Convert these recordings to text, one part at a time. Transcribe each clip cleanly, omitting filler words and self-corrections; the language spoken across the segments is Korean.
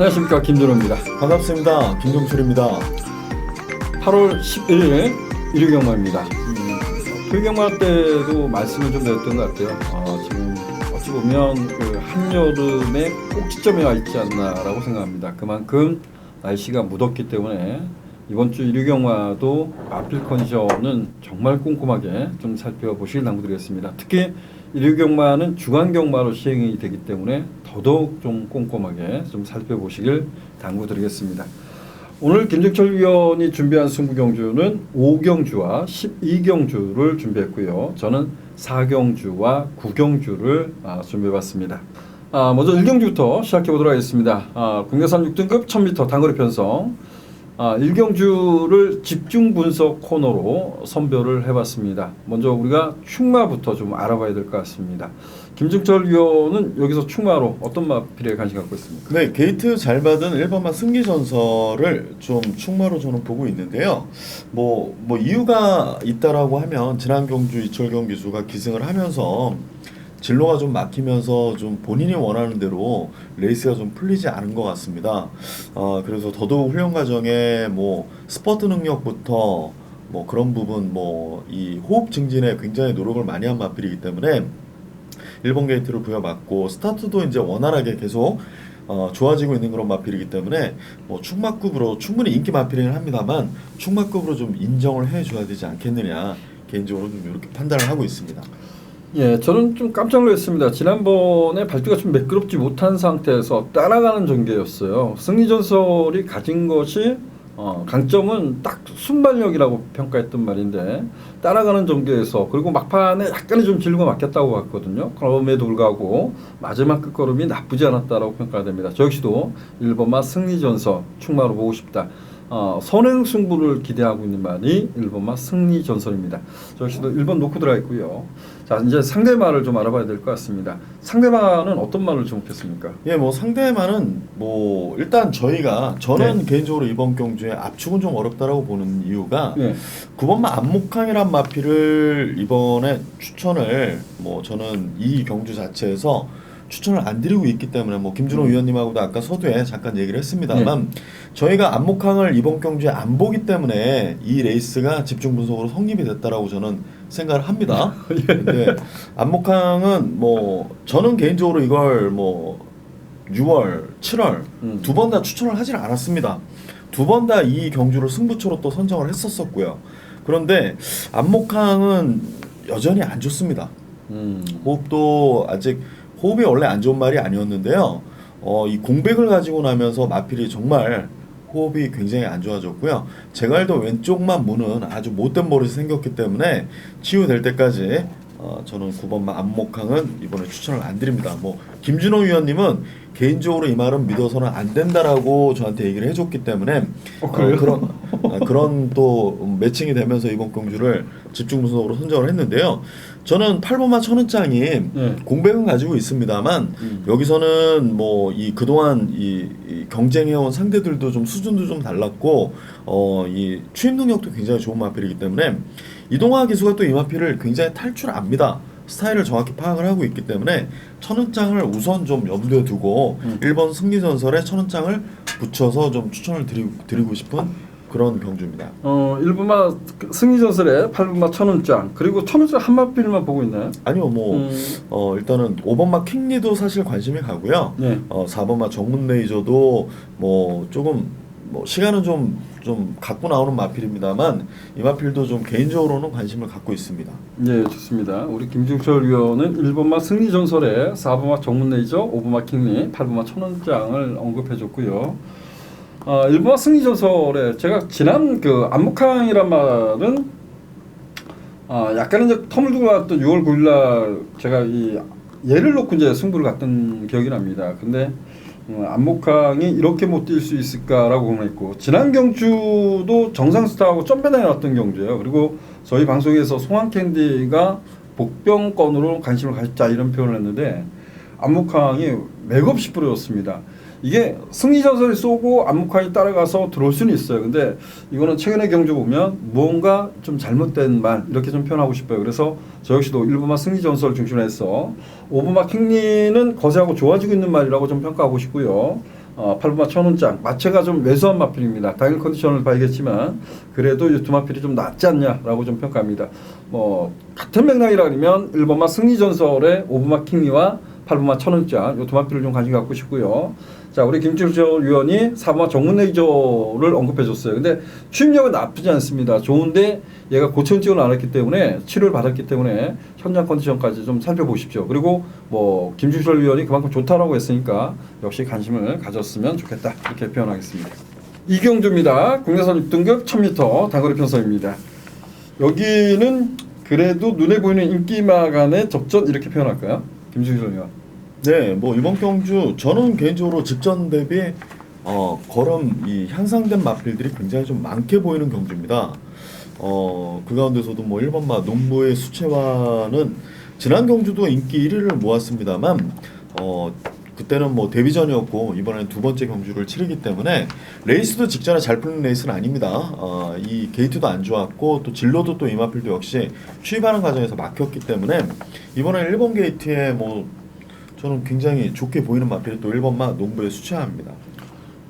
안녕하십니까, 김준호입니다. 반갑습니다. 김종철입니다. 8월 11일 일요경마입니다. 토요경마 때도 말씀을 좀 드렸던 것 같아요. 지금 어찌 보면 그 한여름의 꼭지점에 와 있지 않나라고 생각합니다. 그만큼 날씨가 무덥기 때문에 이번 주 일요경마도 마필 컨디션은 정말 꼼꼼하게 좀 살펴보시길 당부드리겠습니다. 특히 일요경마는 주간경마로 시행이 되기 때문에 더더욱 좀 꼼꼼하게 좀 살펴보시길 당부드리겠습니다. 오늘 김정철 위원이 준비한 승부경주는 5경주와 12경주를 준비했고요. 저는 4경주와 9경주를 준비해봤습니다. 먼저 1경주부터 시작해보도록 하겠습니다. 국내산 6등급 1000m 단거리 편성 1경주를 집중 분석 코너로 선별을 해봤습니다. 먼저 우리가 충마부터 좀 알아봐야 될 것 같습니다. 김정철 위원은 여기서 충마로 어떤 마필에 관심 갖고 있습니까? 네, 게이트 잘 받은 1번마 승리전설을 좀 충마로 저는 보고 있는데요. 뭐 이유가 있다라고 하면 지난 경주 이철경 기수가 기승을 하면서 진로가 좀 막히면서 좀 본인이 원하는 대로 레이스가 좀 풀리지 않은 것 같습니다. 그래서 더더욱 훈련 과정에 뭐 스퍼트 능력부터 뭐 그런 부분 이 호흡 증진에 굉장히 노력을 많이 한 마필이기 때문에 1번 게이트를 부여받고 스타트도 이제 원활하게 계속 좋아지고 있는 그런 마필이기 때문에 뭐 충마급으로 충분히 인기 마필이긴 합니다만 충마급으로 좀 인정을 해줘야 되지 않겠느냐 개인적으로 좀 이렇게 판단을 하고 있습니다. 예, 저는 좀 깜짝 놀랐습니다. 지난번에 발주가 좀 매끄럽지 못한 상태에서 따라가는 전개였어요. 승리전설이 가진 것이 강점은 딱 순발력이라고 평가했던 말인데 따라가는 전개에서 그리고 막판에 약간의 좀 진로가 막혔다고 봤거든요. 그럼에도 불구하고 마지막 끝걸음이 나쁘지 않았다라고 평가가 됩니다. 저 역시도 1번마 승리전설 충마로 보고 싶다. 선행 승부를 기대하고 있는 말이 1번마 승리전설입니다. 저 역시도 1번 놓고 들어가 있고요. 자, 이제 상대마를 좀 알아봐야 될 것 같습니다. 상대마는 어떤 말을 주목했습니까? 예, 뭐 상대마는 뭐 일단 저는 개인적으로 이번 경주에 압축은 좀 어렵다라고 보는 이유가 9번마 안목항이란 마필을 이번에 추천을 저는 이 경주 자체에서 추천을 안 드리고 있기 때문에 김준호 위원님하고도 아까 서두에 잠깐 얘기를 했습니다만 저희가 안목항을 이번 경주에 안 보기 때문에 이 레이스가 집중 분석으로 성립이 됐다라고 저는 생각을 합니다. 근데 안목항은 저는 개인적으로 이걸 6월, 7월 두 번 다 추천을 하지는 않았습니다. 두 번 다 이 경주를 승부처로 또 선정을 했었었고요. 그런데 안목항은 여전히 안 좋습니다. 호흡도 아직 호흡이 원래 안 좋은 말이 아니었는데요. 이 공백을 가지고 나면서 마필이 정말 호흡이 굉장히 안 좋아졌고요. 제가 알던 왼쪽만 무는 아주 못된 버릇이 생겼기 때문에 치유될 때까지 저는 9번마 안목항은 이번에 추천을 안 드립니다. 김준호 위원님은 개인적으로 이 말은 믿어서는 안 된다라고 저한테 얘기를 해줬기 때문에 그런 또 매칭이 되면서 이번 경주를 집중 분석으로 선정을 했는데요. 저는 8번마 천은장이 공백은 가지고 있습니다만 여기서는 이 그동안 이 경쟁해온 상대들도 좀 수준도 좀 달랐고 이 추임 능력도 굉장히 좋은 마필이기 때문에 이동화 기수가 또 이 마필을 굉장히 탈출합니다. 스타일을 정확히 파악을 하고 있기 때문에 천은장을 우선 좀 염두에 두고 1번 승리전설에 천은장을 붙여서 좀 추천을 드리고 싶은 그런 경주입니다. 1번마 승리전설에 8번마 천은장 그리고 천은장 한 마필만 보고 있나요? 아니요, 일단은 5번마 킹리도 사실 관심이 가고요. 4번마 정문 레이저도 조금 시간은 좀 갖고 나오는 마필입니다만 이 마필도 좀 개인적으로는 관심을 갖고 있습니다. 네, 좋습니다. 우리 김종철 위원은 1번마 승리전설에 4번마 정문레이저, 5번마 킹리, 8번마 천원장을 언급해줬고요. 1번마 승리전설에 제가 지난 그 안목항이란 말은 약간 이제 텀을 두고 갔던 6월 9일날 제가 이 예를 놓고 이제 승부를 갔던 기억이 납니다. 근데 안목항이 이렇게 못 뛸 수 있을까라고 고민했고 지난 경주도 정상 스타하고 점배당에 났던 경주예요. 그리고 저희 방송에서 송환캔디가 복병권으로 관심을 가졌자 이런 표현을 했는데 안목항이 맥없이 뿌려졌습니다. 이게 승리전설이 쏘고 안목항이 따라가서 들어올 수는 있어요. 근데 이거는 최근의 경주 보면 무언가 좀 잘못된 말 이렇게 좀 표현하고 싶어요. 그래서 저 역시도 1번마 승리전설 중심으로 해서 5번마 킹리는 거세하고 좋아지고 있는 말이라고 좀 평가하고 싶고요. 8번마 천원장 마체가 좀 왜소한 마필입니다. 당일 컨디션을 봐야겠지만 그래도 이 두 마필이 좀 낫지 않냐라고 좀 평가합니다. 뭐 같은 맥락이라면 1번마 승리전설의 5번마 킹리와 8번마 천원장 이 두 마필을 좀 관심 갖고 싶고요. 자, 우리 김준철 위원이 4번마 정문레이저를 언급해줬어요. 근데 추임력은 나쁘지 않습니다. 좋은데 얘가 고체온증을 앓았기 때문에 치료를 받았기 때문에 현장 컨디션까지 좀 살펴보십시오. 그리고 뭐 김준철 위원이 그만큼 좋다라고 했으니까 역시 관심을 가졌으면 좋겠다 이렇게 표현하겠습니다. 이경주입니다. 국내선 6등급 1000m 단거리 편성입니다. 여기는 그래도 눈에 보이는 인기마 간의 접전 이렇게 표현할까요? 김준철 위원. 네, 뭐 이번 경주 저는 개인적으로 직전 대비 걸음 이 향상된 마필들이 굉장히 좀 많게 보이는 경주입니다. 그 가운데서도 뭐 1번마 농부의 수채화는 지난 경주도 인기 1위를 모았습니다만 그때는 뭐 데뷔전이었고 이번에는 두 번째 경주를 치르기 때문에 레이스도 직전에 잘 풀린 레이스는 아닙니다. 이 게이트도 안 좋았고 또 진로도 또 이 마필도 역시 추입하는 과정에서 막혔기 때문에 이번에 1번 게이트에 뭐 저는 굉장히 좋게 보이는 마필이 또 1번마 농부의 수채화입니다.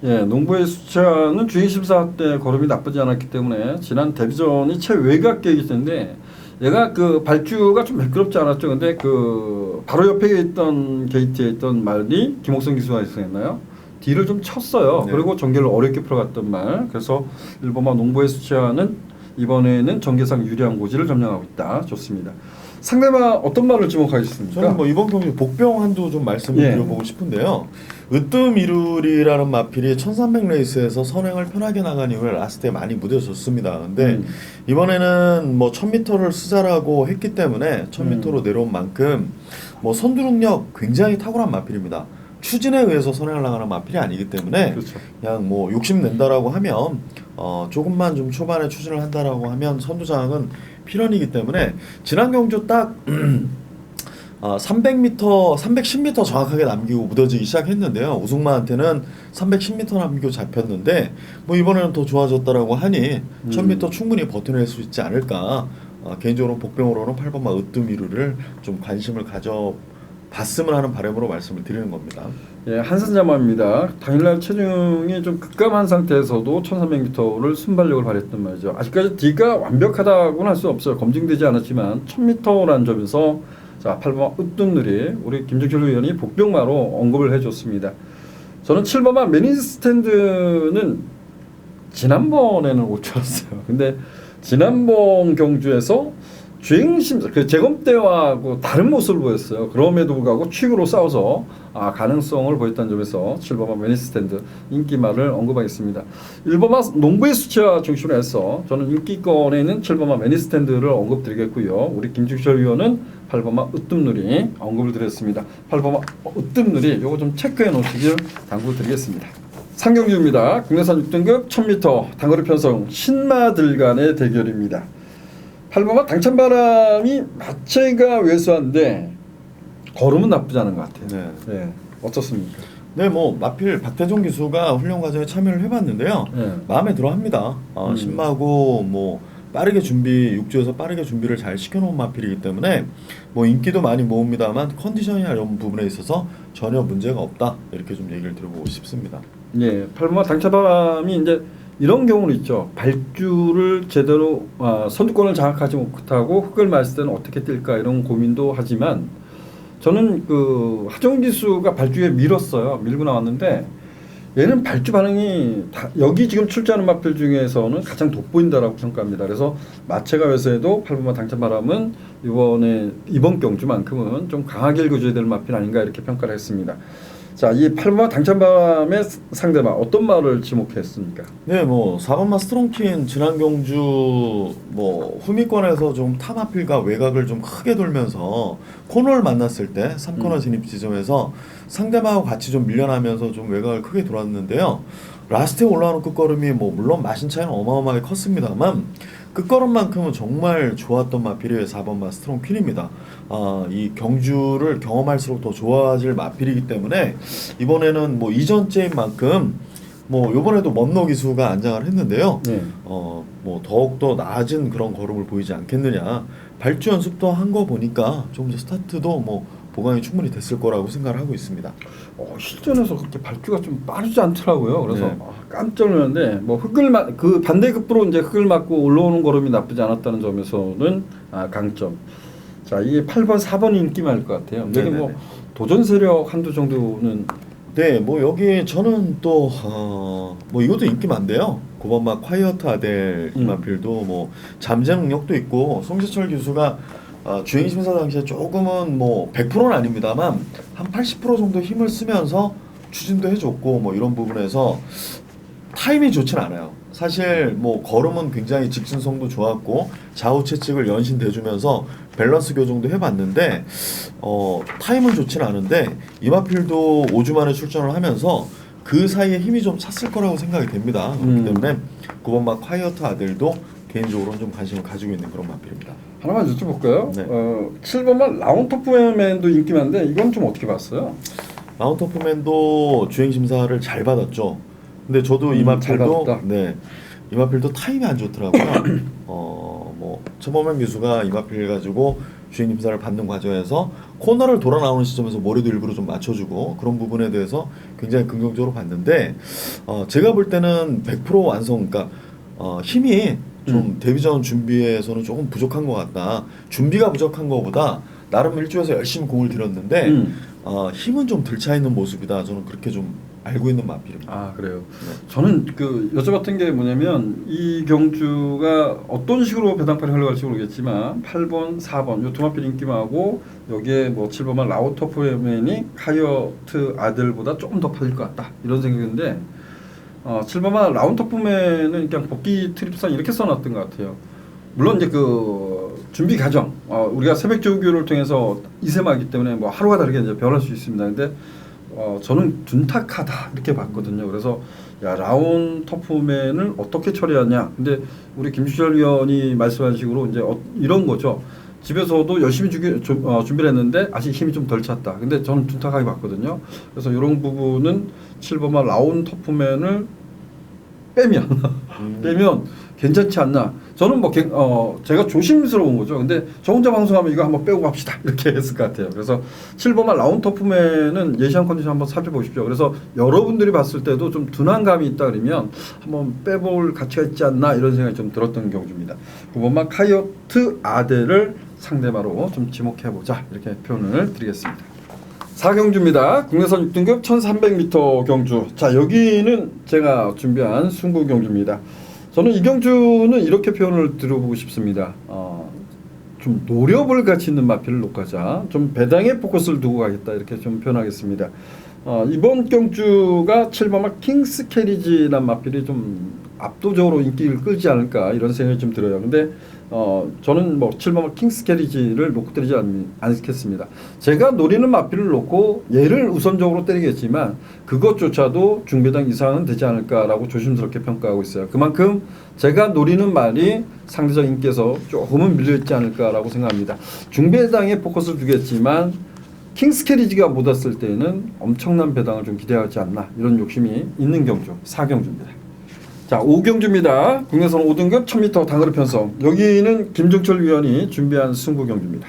예, 농부의 수채화는 주행 심사 때 걸음이 나쁘지 않았기 때문에 지난 데뷔전이 최외곽 게이트인데 얘가 그 발주가 좀 매끄럽지 않았죠. 근데 그 바로 옆에 있던 게이트에 있던 말이 김옥성 기수가 있었나요? 뒤를 좀 쳤어요. 네. 그리고 전개를 어렵게 풀어갔던 말. 그래서 1번마 농부의 수채화는 이번에는 전개상 유리한 고지를 점령하고 있다. 좋습니다. 상대방 어떤 말을 주목하겠습니까? 저는 뭐 이번 경기 복병 한두 좀 말씀을 드려보고 싶은데요. 으뜸이룰이라는 마필이 1300 레이스에서 선행을 편하게 나간 이후에 라스트에 많이 무뎌졌습니다. 근데 이번에는 뭐 1000m를 쓰자라고 했기 때문에 1000m로 내려온 만큼 뭐 선두능력 굉장히 탁월한 마필입니다. 추진에 의해서 선행을 나가는 마필이 아니기 때문에 그렇죠. 그냥 뭐 욕심 낸다라고 하면 조금만 좀 초반에 추진을 한다라고 하면 선두장은 필연이기 때문에 지난 경주 딱 300m, 310m 정확하게 남기고 무뎌지기 시작했는데요. 우승마한테는 310m 남기고 잡혔는데 뭐 이번에는 더 좋아졌다라고 하니 1000m 충분히 버텨낼 수 있지 않을까. 개인적으로 복병으로는 8번마 으뜸이루를 좀 관심을 가져봤으면 하는 바람으로 말씀을 드리는 겁니다. 예, 한산자마입니다. 당일날 체중이 좀 급감한 상태에서도 1300m를 순발력을 발휘했단 말이죠. 아직까지 D가 완벽하다고는 할 수 없어요. 검증되지 않았지만 1000m라는 점에서 자 8번마 으뜸누리 우리 김정철 의원이 복병마로 언급을 해줬습니다. 저는 7번마 매니스탠드는 지난번에는 못 쳤어요. 근데 지난번 경주에서 주행심 그 재검 때하고 다른 모습을 보였어요. 그럼에도 불구하고 취구로 싸워서 가능성을 보였다는 점에서 7번마 매니스탠드 인기말을 언급하겠습니다. 1번마 농부의 수채화 중심으로 해서 저는 인기권에는 7번마 매니스탠드를 언급드리겠고요. 우리 김중철 의원은 8번마 으뜸누리 언급을 드렸습니다. 8번마 으뜸누리 요거 좀 체크해 놓으시길 당부드리겠습니다. 상경주입니다. 국내산 6등급 1000m 단거리 편성 신마들 간의 대결입니다. 8번마 당찬바람이 마체가 왜소한데 걸음은 나쁘지 않은 것 같아요. 네. 어떻습니까? 네, 뭐 마필 박태종 기수가 훈련 과정에 참여를 해봤는데요. 마음에 들어합니다. 신마고 뭐 빠르게 육지에서 빠르게 준비를 잘 시켜놓은 마필이기 때문에 뭐 인기도 많이 모읍니다만 컨디션이나 이런 부분에 있어서 전혀 문제가 없다 이렇게 좀 얘기를 드려보고 싶습니다. 예, 8번마 당찬바람이 이제 이런 경우는 있죠. 발주를 제대로 선두권을 장악하지 못하고 흙을 맞을 때는 어떻게 뛸까 이런 고민도 하지만 저는 그 하정우 기수가 발주에 밀었어요. 밀고 나왔는데 얘는 발주 반응이 여기 지금 출제하는 마필 중에서는 가장 돋보인다라고 평가합니다. 그래서 마체가 외세도 8번마 당찬바람은 이번 경주만큼은 좀 강하게 읽어줘야 될 마필 아닌가 이렇게 평가를 했습니다. 자, 이 8번마 당찬바람의 상대방 어떤 말을 지목했습니까? 네, 뭐 4번마 스트롱킨 지난 경주 뭐 후미권에서 좀 탑마필과 외곽을 좀 크게 돌면서 코너를 만났을 때 3코너 진입 지점에서 상대방하고 같이 좀 밀려나면서 좀 외곽을 크게 돌았는데요. 라스트에 올라오는 끝걸음이 뭐 물론 마신 차이는 어마어마하게 컸습니다만 끝걸음만큼은 정말 좋았던 마필이 4번마 스트롱 퀸입니다. 이 경주를 경험할수록 더 좋아질 마필이기 때문에 이번에는 뭐 이전째인 만큼 뭐 이번에도 먼노 기수가 안장을 했는데요. 뭐 더욱더 낮은 그런 걸음을 보이지 않겠느냐. 발주 연습도 한 거 보니까 좀 더 스타트도 뭐 보강이 충분히 됐을 거라고 생각을 하고 있습니다. 실전에서 그렇게 발주가 좀 빠르지 않더라고요. 그래서 네. 깜짝 놀랐는데 뭐 그 반대급부로 이제 흙을 맞고 올라오는 걸음이 나쁘지 않았다는 점에서는 강점. 자, 이게 8번, 4번이 인기 많을 것 같아요. 여기 네네네. 뭐 도전 세력 한두 정도는 네, 뭐 여기 저는 또 뭐 이것도 인기 많대요. 9번 막 콰이어트 아델 이마필도 뭐 잠재 능력도 있고 송재철 교수가 주행 심사 당시에 조금은 뭐 100%는 아닙니다만 한 80% 정도 힘을 쓰면서 추진도 해줬고 뭐 이런 부분에서 타임이 좋진 않아요. 사실 뭐 걸음은 굉장히 직진성도 좋았고 좌우 채찍을 연신대주면서 밸런스 교정도 해봤는데 타임은 좋진 않은데 이마필도 5주 만에 출전을 하면서 그 사이에 힘이 좀 찼을 거라고 생각이 됩니다. 그렇기 때문에 9번 막 콰이어트 아들도 개인적으로는 좀 관심을 가지고 있는 그런 마필입니다. 하나만 여쭤볼까요? 네. 7번만 라운터프맨도 인기 많은데 이건 좀 어떻게 봤어요? 라운터프맨도 주행 심사를 잘 받았죠. 근데 저도 잘 이마필도 받았다. 네 이마필도 타임이 안 좋더라고요. 뭐 최범현 교수가 이마필 가지고 주행 심사를 받는 과정에서 코너를 돌아 나오는 시점에서 머리도 일부러 좀 맞춰주고 그런 부분에 대해서 굉장히 긍정적으로 봤는데 제가 볼 때는 100% 완성, 그러니까 힘이 좀 데뷔전 준비에서는 조금 부족한 것 같다. 준비가 부족한 것보다 나름 일주에서 열심히 공을 들였는데 힘은 좀 덜 차 있는 모습이다. 저는 그렇게 좀 알고 있는 마필입니다. 그래요. 네. 저는 그 여쭤봤던 게 뭐냐면 이 경주가 어떤 식으로 배당팔이 흘러갈지 모르겠지만 8번, 4번 요 두 마필 인기만하고 여기에 뭐 7번만 라우터프맨이 카이어트 아들보다 조금 더 팔릴 것 같다 이런 생각인데 7번만 라운터프맨은 그냥 복귀 트립상 이렇게 써놨던 것 같아요. 물론 이제 그 준비 과정 우리가 새벽 조교를 통해서 이세마기 때문에 뭐 하루가 다르게 이제 변할 수 있습니다. 근데 저는 둔탁하다 이렇게 봤거든요. 그래서 라운 터프맨을 어떻게 처리하냐. 근데 우리 김주철 위원이 말씀한 식으로 이제 이런 거죠. 집에서도 열심히 준비를 했는데 아직 힘이 좀 덜 찼다. 근데 저는 둔탁하게 봤거든요. 그래서 이런 부분은 7번만 라운 터프맨을 빼면 괜찮지 않나. 저는 뭐 제가 조심스러운 거죠. 근데 저 혼자 방송하면 이거 한번 빼고 갑시다 이렇게 했을 것 같아요. 그래서 7번만 라운 터프맨은 예시한 컨디션 한번 살펴보십시오. 그래서 여러분들이 봤을 때도 좀 둔한 감이 있다 그러면 한번 빼볼 가치가 있지 않나 이런 생각이 좀 들었던 경주입니다. 9번만 카이어트 아델을 상대마로 좀 지목해보자 이렇게 표현을 드리겠습니다. 4경주입니다. 국내선 6등급 1300m 경주. 자, 여기는 제가 준비한 승부 경주입니다. 저는 이 경주는 이렇게 표현을 드려보고 싶습니다. 좀 노려볼 가치 있는 마필을 놓고 가자. 좀 배당에 포커스를 두고 가겠다. 이렇게 좀 표현하겠습니다. 이번 경주가 7번마 킹스 캐리지란 마필이 좀 압도적으로 인기를 끌지 않을까 이런 생각이 좀 들어요. 근데 저는 뭐 7번마 킹스 캐리지를 놓고 때리지 않겠습니다. 제가 노리는 마필을 놓고 얘를 우선적으로 때리겠지만 그것조차도 중배당 이상은 되지 않을까라고 조심스럽게 평가하고 있어요. 그만큼 제가 노리는 말이 상대적 인기에서 조금은 밀려있지 않을까라고 생각합니다. 중배당에 포커스를 두겠지만 킹스 캐리지가 못 왔을 때는 엄청난 배당을 좀 기대하지 않나 이런 욕심이 있는 경주 4경주입니다. 자, 5경주입니다. 국내선 5등급 1000m 단거리 편성. 여기는 김종철 위원이 준비한 승부 경주입니다.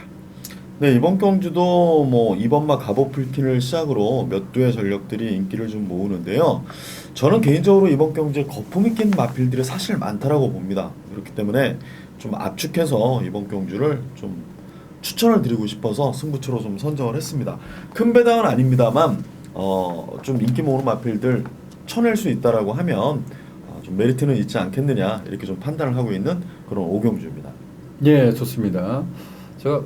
네, 이번 경주도 뭐 이번마 가보풀틴을 시작으로 몇 두의 전력들이 인기를 좀 모으는데요. 저는 개인적으로 이번 경주에 거품 있는 마필들이 사실 많다라고 봅니다. 그렇기 때문에 좀 압축해서 이번 경주를 좀 추천을 드리고 싶어서 승부처로 좀 선정을 했습니다. 큰 배당은 아닙니다만 좀 인기 모으는 마필들 쳐낼 수 있다라고 하면 좀 메리트는 있지 않겠느냐 이렇게 좀 판단을 하고 있는 그런 5경주입니다. 예, 좋습니다. 제가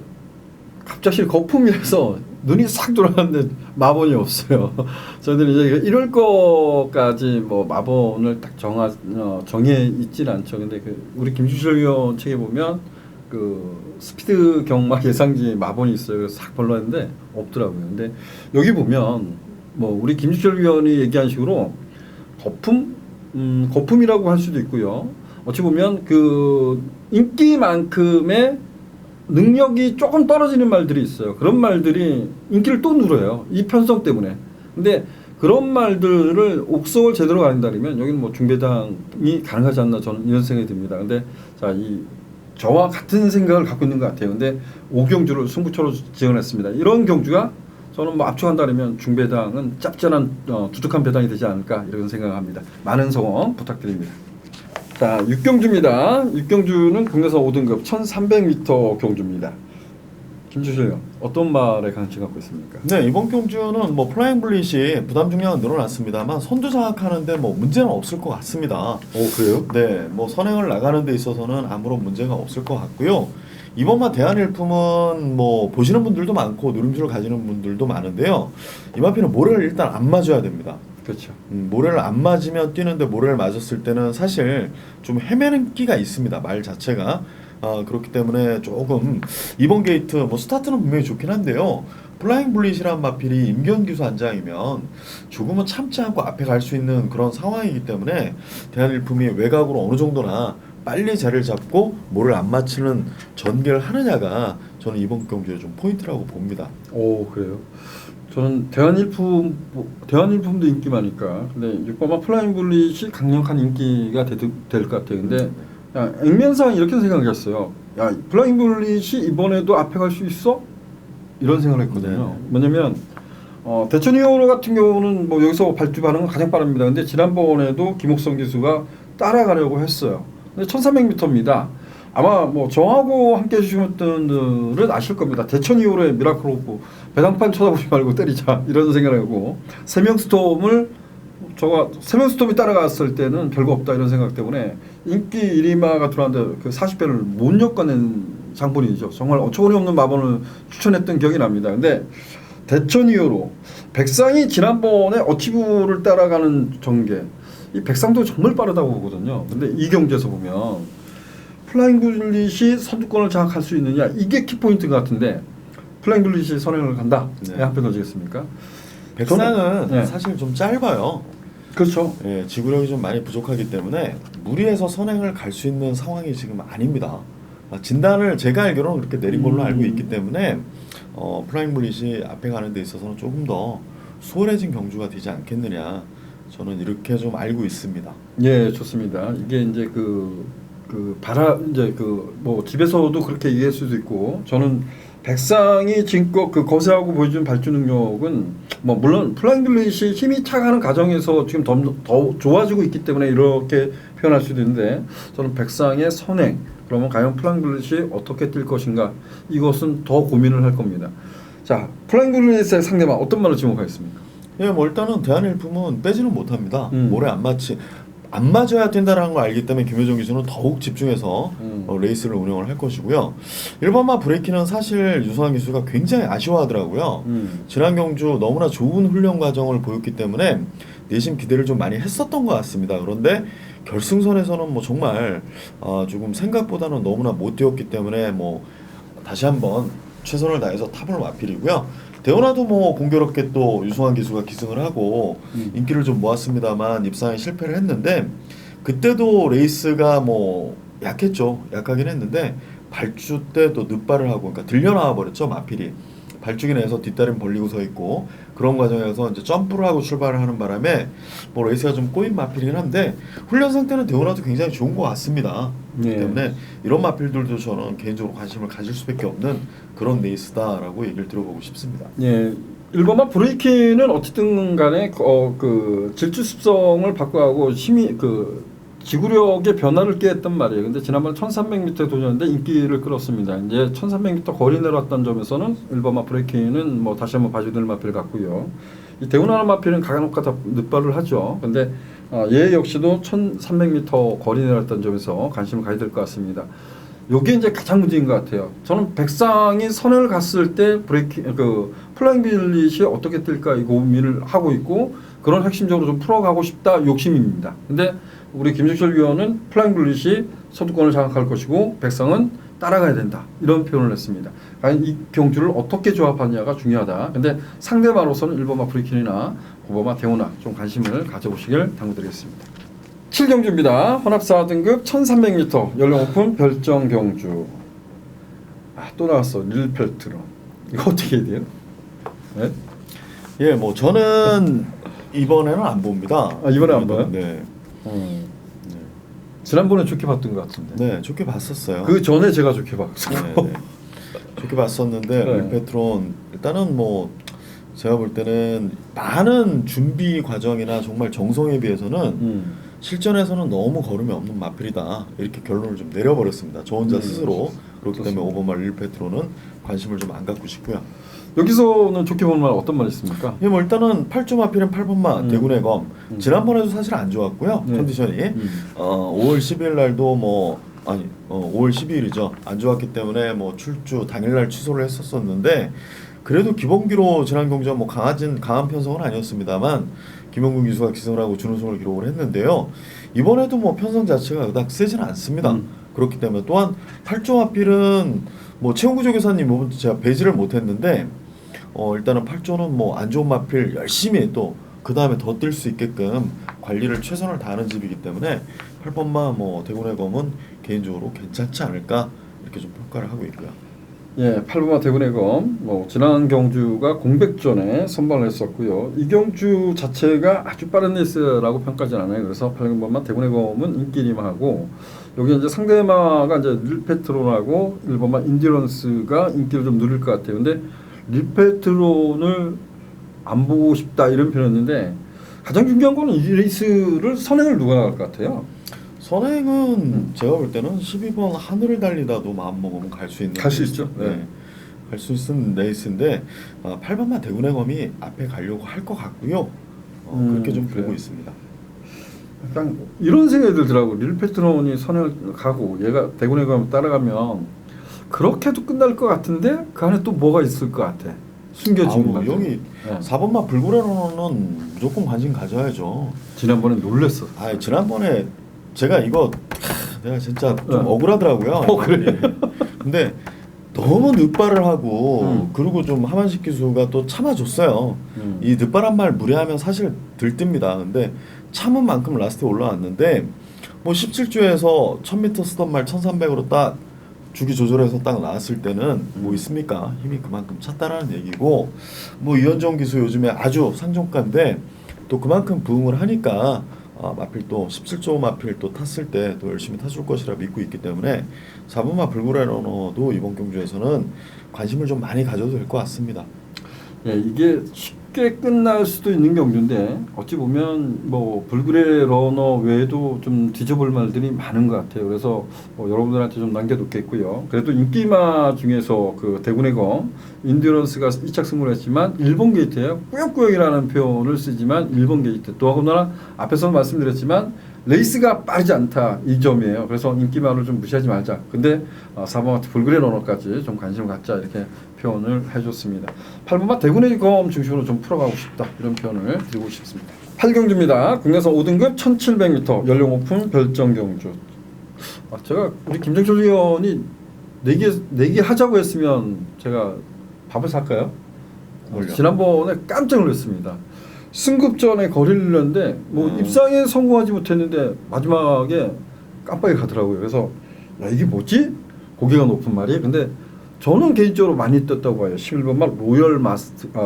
갑자기 거품이라서 눈이 싹 돌아갔는데 마본이 없어요. 저희들이 이제 이럴 거까지 뭐 마본을 딱 정해 있질 않죠. 근데 우리 김주철 위원 책에 보면 그 스피드 경마 예상지 마본이 있어요. 그래서 싹 벌렀는데 없더라고요. 근데 여기 보면 뭐 우리 김주철 위원이 얘기한 식으로 거품이라고 할 수도 있고요. 어찌 보면 그 인기만큼의 능력이 조금 떨어지는 말들이 있어요. 그런 말들이 인기를 또 누려요. 이 편성 때문에. 근데 그런 말들을 옥석을 제대로 가린다면 여기는 뭐 중배당이 가능하지 않나 저는 이런 생각이 듭니다. 근데 자, 이 저와 같은 생각을 갖고 있는 것 같아요. 근데 5경주를 승부처로 지원했습니다. 이런 경주가 저는 뭐 압축한다면 중배당은 짭짤한 두둑한 배당이 되지 않을까 이런 생각을 합니다. 많은 성원 부탁드립니다. 자, 6경주입니다. 6경주는 국내선 5등급 1300m 경주입니다. 김주실 어떤 말에 관심 갖고 있습니까? 네, 이번 경주는 뭐 플라잉 블릿이 부담 중량은 늘어났습니다만 선두 장악하는데 뭐 문제는 없을 것 같습니다. 그래요? 네, 뭐 선행을 나가는 데 있어서는 아무런 문제가 없을 것 같고요. 이번만 대한일품은 뭐 보시는 분들도 많고 누름수를 가지는 분들도 많은데요. 이 마피는 모래를 일단 안 맞아야 됩니다. 그렇죠. 모래를 안 맞으면 뛰는데 모래를 맞았을 때는 사실 좀 헤매는 끼가 있습니다. 말 자체가. 그렇기 때문에 조금 이번 게이트 뭐 스타트는 분명히 좋긴 한데요. 플라잉 블릿이란 마필이 임견기수 안장이면 조금은 참지 않고 앞에 갈 수 있는 그런 상황이기 때문에 대한일품이 외곽으로 어느 정도나 빨리 자리를 잡고 모래를 안 맞추는 전개를 하느냐가 저는 이번 경기의 좀 포인트라고 봅니다. 그래요. 저는 대한일품도 인기 많으니까. 근데 6번마 플라잉 블릿이 강력한 인기가 될 것 같아요. 근데 액면상 이렇게 생각했어요. 야, 플라잉 블릿이 이번에도 앞에 갈 수 있어? 이런 생각을 했거든요. 뭐냐면 대천 히어로 같은 경우는 뭐 여기서 발주 반응은 가장 빠릅니다. 근데 지난번에도 김옥성 기수가 따라가려고 했어요. 근데 1300m입니다. 아마 뭐 저하고 함께 해주신 분들은 아실 겁니다. 대천 히어로의 미라클 오브 배당판 쳐다보지 말고 때리자 이런 생각을 하고 세명 스톰이 따라갔을 때는 별거 없다 이런 생각 때문에 인기 1위마가 들어왔는데 그 40배를 못 엮어낸 장본인이죠. 정말 어처구니 없는 마번을 추천했던 기억이 납니다. 근데 대천 이후로 백상이 지난번에 어치부를 따라가는 전개 이 백상도 정말 빠르다고 보거든요. 근데 이 경주에서 보면 플라잉 블릿이 선두권을 장악할 수 있느냐 이게 키포인트 같은데 플라잉 블릿이 선행을 간다. 네. 한표 넣어주겠습니까? 백상은 네. 사실 좀 짧아요. 그렇죠. 예, 지구력이 좀 많이 부족하기 때문에 무리해서 선행을 갈 수 있는 상황이 지금 아닙니다. 진단을 제가 알기로는 그렇게 내린 걸로 알고 있기 때문에 플라잉 블릿이 앞에 가는 데 있어서는 조금 더 수월해진 경주가 되지 않겠느냐 저는 이렇게 좀 알고 있습니다. 예, 좋습니다. 이게 이제 뭐 집에서도 그렇게 이해할 수도 있고 저는 백상이 지금껏 그 거세하고 보여준 발주 능력은 뭐 물론 플라잉 블릿이 힘이 차가는 과정에서 지금 더 좋아지고 있기 때문에 이렇게 표현할 수도 있는데 저는 백상의 선행 그러면 과연 플라잉 블릿이 어떻게 뛸 것인가 이것은 더 고민을 할 겁니다. 자, 플라잉 블릿의 상대방 어떤 말을 지목하겠습니까? 예, 뭐 일단은 대한일품은 빼지는 못합니다. 모래 안 맞아야 된다는 걸 알기 때문에 김효정 기수는 더욱 집중해서 레이스를 운영을 할 것이고요. 일반마 브레이키는 사실 유성환 기수가 굉장히 아쉬워하더라고요. 지난 경주 너무나 좋은 훈련 과정을 보였기 때문에 내심 기대를 좀 많이 했었던 것 같습니다. 그런데 결승선에서는 뭐 정말 조금 생각보다는 너무나 못 뛰었기 때문에 뭐 다시 한번 최선을 다해서 탑을 마필이고요. 대원아도 뭐 공교롭게 또 유승환 기수가 기승을 하고 인기를 좀 모았습니다만 입상에 실패를 했는데 그때도 레이스가 뭐 약하긴 했는데 발주 때 또 늦발을 하고 그러니까 들려나와 버렸죠 마필이. 발주기 내에서 뒷다리는 벌리고 서 있고 그런 과정에서 이제 점프를 하고 출발을 하는 바람에 뭐 레이스가 좀 꼬인 마필이긴 한데 훈련 상태는 대원아도 굉장히 좋은 것 같습니다. 그렇기 때문에 이런 마필들도 저는 개인적으로 관심을 가질 수밖에 없는 그런 레이스다라고 얘기를 들어보고 싶습니다. 예, 일본마 브레이키는 어쨌든 간에 그 질주 습성을 바꿔가고 지구력의 변화를 꾀했단 말이에요. 근데 지난번 1300m에 도전했는데 인기를 끌었습니다. 이제 1300m 거리 내려왔던 점에서는 일본마 브레이키는 뭐 다시 한번 봐주될 마필 같고요. 이 대운하나 마필은 가간혹가 다 늦발을 하죠. 근데 얘 역시도 1300m 거리 내려왔던 점에서 관심을 가야 될 것 같습니다. 요게 이제 가장 문제인 것 같아요. 저는 백상이 선을 갔을 때 플라잉 블릿이 어떻게 뛸까 이 고민을 하고 있고 그런 핵심적으로 좀 풀어가고 싶다 욕심입니다. 근데 우리 김종철 위원은 플라잉 블릿이 선두권을 장악할 것이고 백상은 따라가야 된다 이런 표현을 했습니다. 과연 이 경주를 어떻게 조합하느냐가 중요하다. 근데 상대마로서는 1번마 브레이킨이나 9번마 대우나 좀 관심을 가져보시길 당부드리겠습니다. 7경주입니다. 혼합 4등급 1300m 연령 오픈 별정 경주. 또 나왔어. 릴펠트로. 이거 어떻게 해야 돼요? 네? 예, 뭐 저는 이번에는 안 봅니다. 이번에 안 봐요? 네. 지난번에 좋게 봤던 것 같은데. 네, 좋게 봤었어요. 그 전에 제가 좋게 봤어요. 네. 좋게 봤었는데 네. 릴페트론 일단은 뭐 제가 볼 때는 많은 준비 과정이나 정말 정성에 비해서는 실전에서는 너무 걸음이 없는 마필이다 이렇게 결론을 좀 내려버렸습니다. 저 혼자 스스로. 그렇기 때문에 오버말 릴페트론은 관심을 좀 안 갖고 싶고요. 여기서는 좋게 볼 만한 어떤 말이 있습니까? 뭐 일단은 8조 마필은 8번마 대군의 검 지난번에도 사실 안 좋았고요. 컨디션이 5월 10일 날도 뭐 5월 12일이죠. 안 좋았기 때문에 뭐 출주 당일날 취소를 했었었는데 그래도 기본기로 지난 경기전 뭐 강한 편성은 아니었습니다만 김영gun 기수가 기승을 하고 준우승을 기록을 했는데요. 이번에도 뭐 편성 자체가 그닥 세지는 않습니다. 그렇기 때문에 또한 8조 마필은 뭐 최용구 조교사님 부분 제가 배지를 못했는데 일단은 8조는 뭐 안 좋은 마필 열심히 또 그 다음에 더 뜰 수 있게끔 관리를 최선을 다하는 집이기 때문에 8번마 뭐 대군의 검은 개인적으로 괜찮지 않을까 이렇게 좀 평가를 하고 있고요. 예, 8번마 대군의 검, 뭐 지난 경주가 공백전에 선발을 했었고요. 이 경주 자체가 아주 빠른 레이스라고 평가하지 않아요. 그래서 8번마 대군의 검은 인기님하고 여기 이제 상대마가 이제 릴페트론하고 1번마 인디런스가 인기를 좀 누릴 것 같아요. 근데 릴페트론을 안 보고 싶다 이런 표현인데 가장 중요한 거는 이 레이스를 선행을 누가 나갈 것 같아요. 선행은 제가 볼 때는 12번 하늘을 달리다도 마음 먹으면 갈 수 있는 갈 수 있죠. 네. 갈 수 있는 레이스인데 8번마 대군의 검이 앞에 가려고 할 것 같고요. 그렇게 좀 보고 있습니다. 약간 이런 생각이 들더라고. 릴페트론이 선행을 가고 얘가 대군의 검 따라가면 그렇게도 끝날 것 같은데 그 안에 또 뭐가 있을 것 같아. 숨겨진 거. 여기 4번마 불구레로는 무조건 관심 가져야죠. 지난번에 놀랬어. 지난번에 제가 이거 내가 진짜 좀 억울하더라고요. 그래. 근데 너무 늦발을 하고 그리고 좀 하만식 기수가 또 참아줬어요. 이 늦발한 말 무례하면 사실 들뜹니다. 근데 참은 만큼 라스트에 올라왔는데 뭐 17주에서 1000m 쓰던 말 1300으로 딱 주기 조절해서 딱 나왔을 때는 뭐 있습니까? 힘이 그만큼 찼다라는 얘기고 뭐 이현정 기수 요즘에 아주 상종가인데 또 그만큼 부응을 하니까 마필 또 17조 마필 또 탔을 때 또 열심히 타줄 것이라 믿고 있기 때문에 4번마 불구레 러너도 이번 경주에서는 관심을 좀 많이 가져도 될 것 같습니다. 예, 이게 쉽게 끝날 수도 있는 경주인데 어찌 보면 뭐 불구레 러너 외에도 좀 뒤져볼 말들이 많은 것 같아요. 그래서 여러분들한테 좀 남겨놓겠고요. 그래도 인기마 중에서 그 대군의 검 인듀런스가 2착 승부를 했지만 1번 게이트예요. 꾸역꾸역이라는 표현을 쓰지만 1번 게이트. 또 하거나 앞에서 말씀드렸지만 레이스가 빠르지 않다 이 점이에요. 그래서 인기마를 좀 무시하지 말자. 근데 4번마 불구레 러너까지 좀 관심을 갖자 이렇게 표현을 해줬습니다. 8번마 대군의 검 중심으로 좀 풀어가고 싶다 이런 표현을 드리고 싶습니다. 8경주입니다. 국내선 5등급 1700m 연령 오픈 별정 경주. 제가 우리 김정철 위원이 4개 하자고 했으면 제가 밥을 살까요? 지난번에 깜짝 놀랐습니다. 승급전에 거리를 냈는데 뭐 입상에 성공하지 못했는데 마지막에 깜빡이 가더라고요. 그래서 야 이게 뭐지? 고개가 높은 말이. 근데 저는 개인적으로 많이 떴다고 봐요. 11번말 로열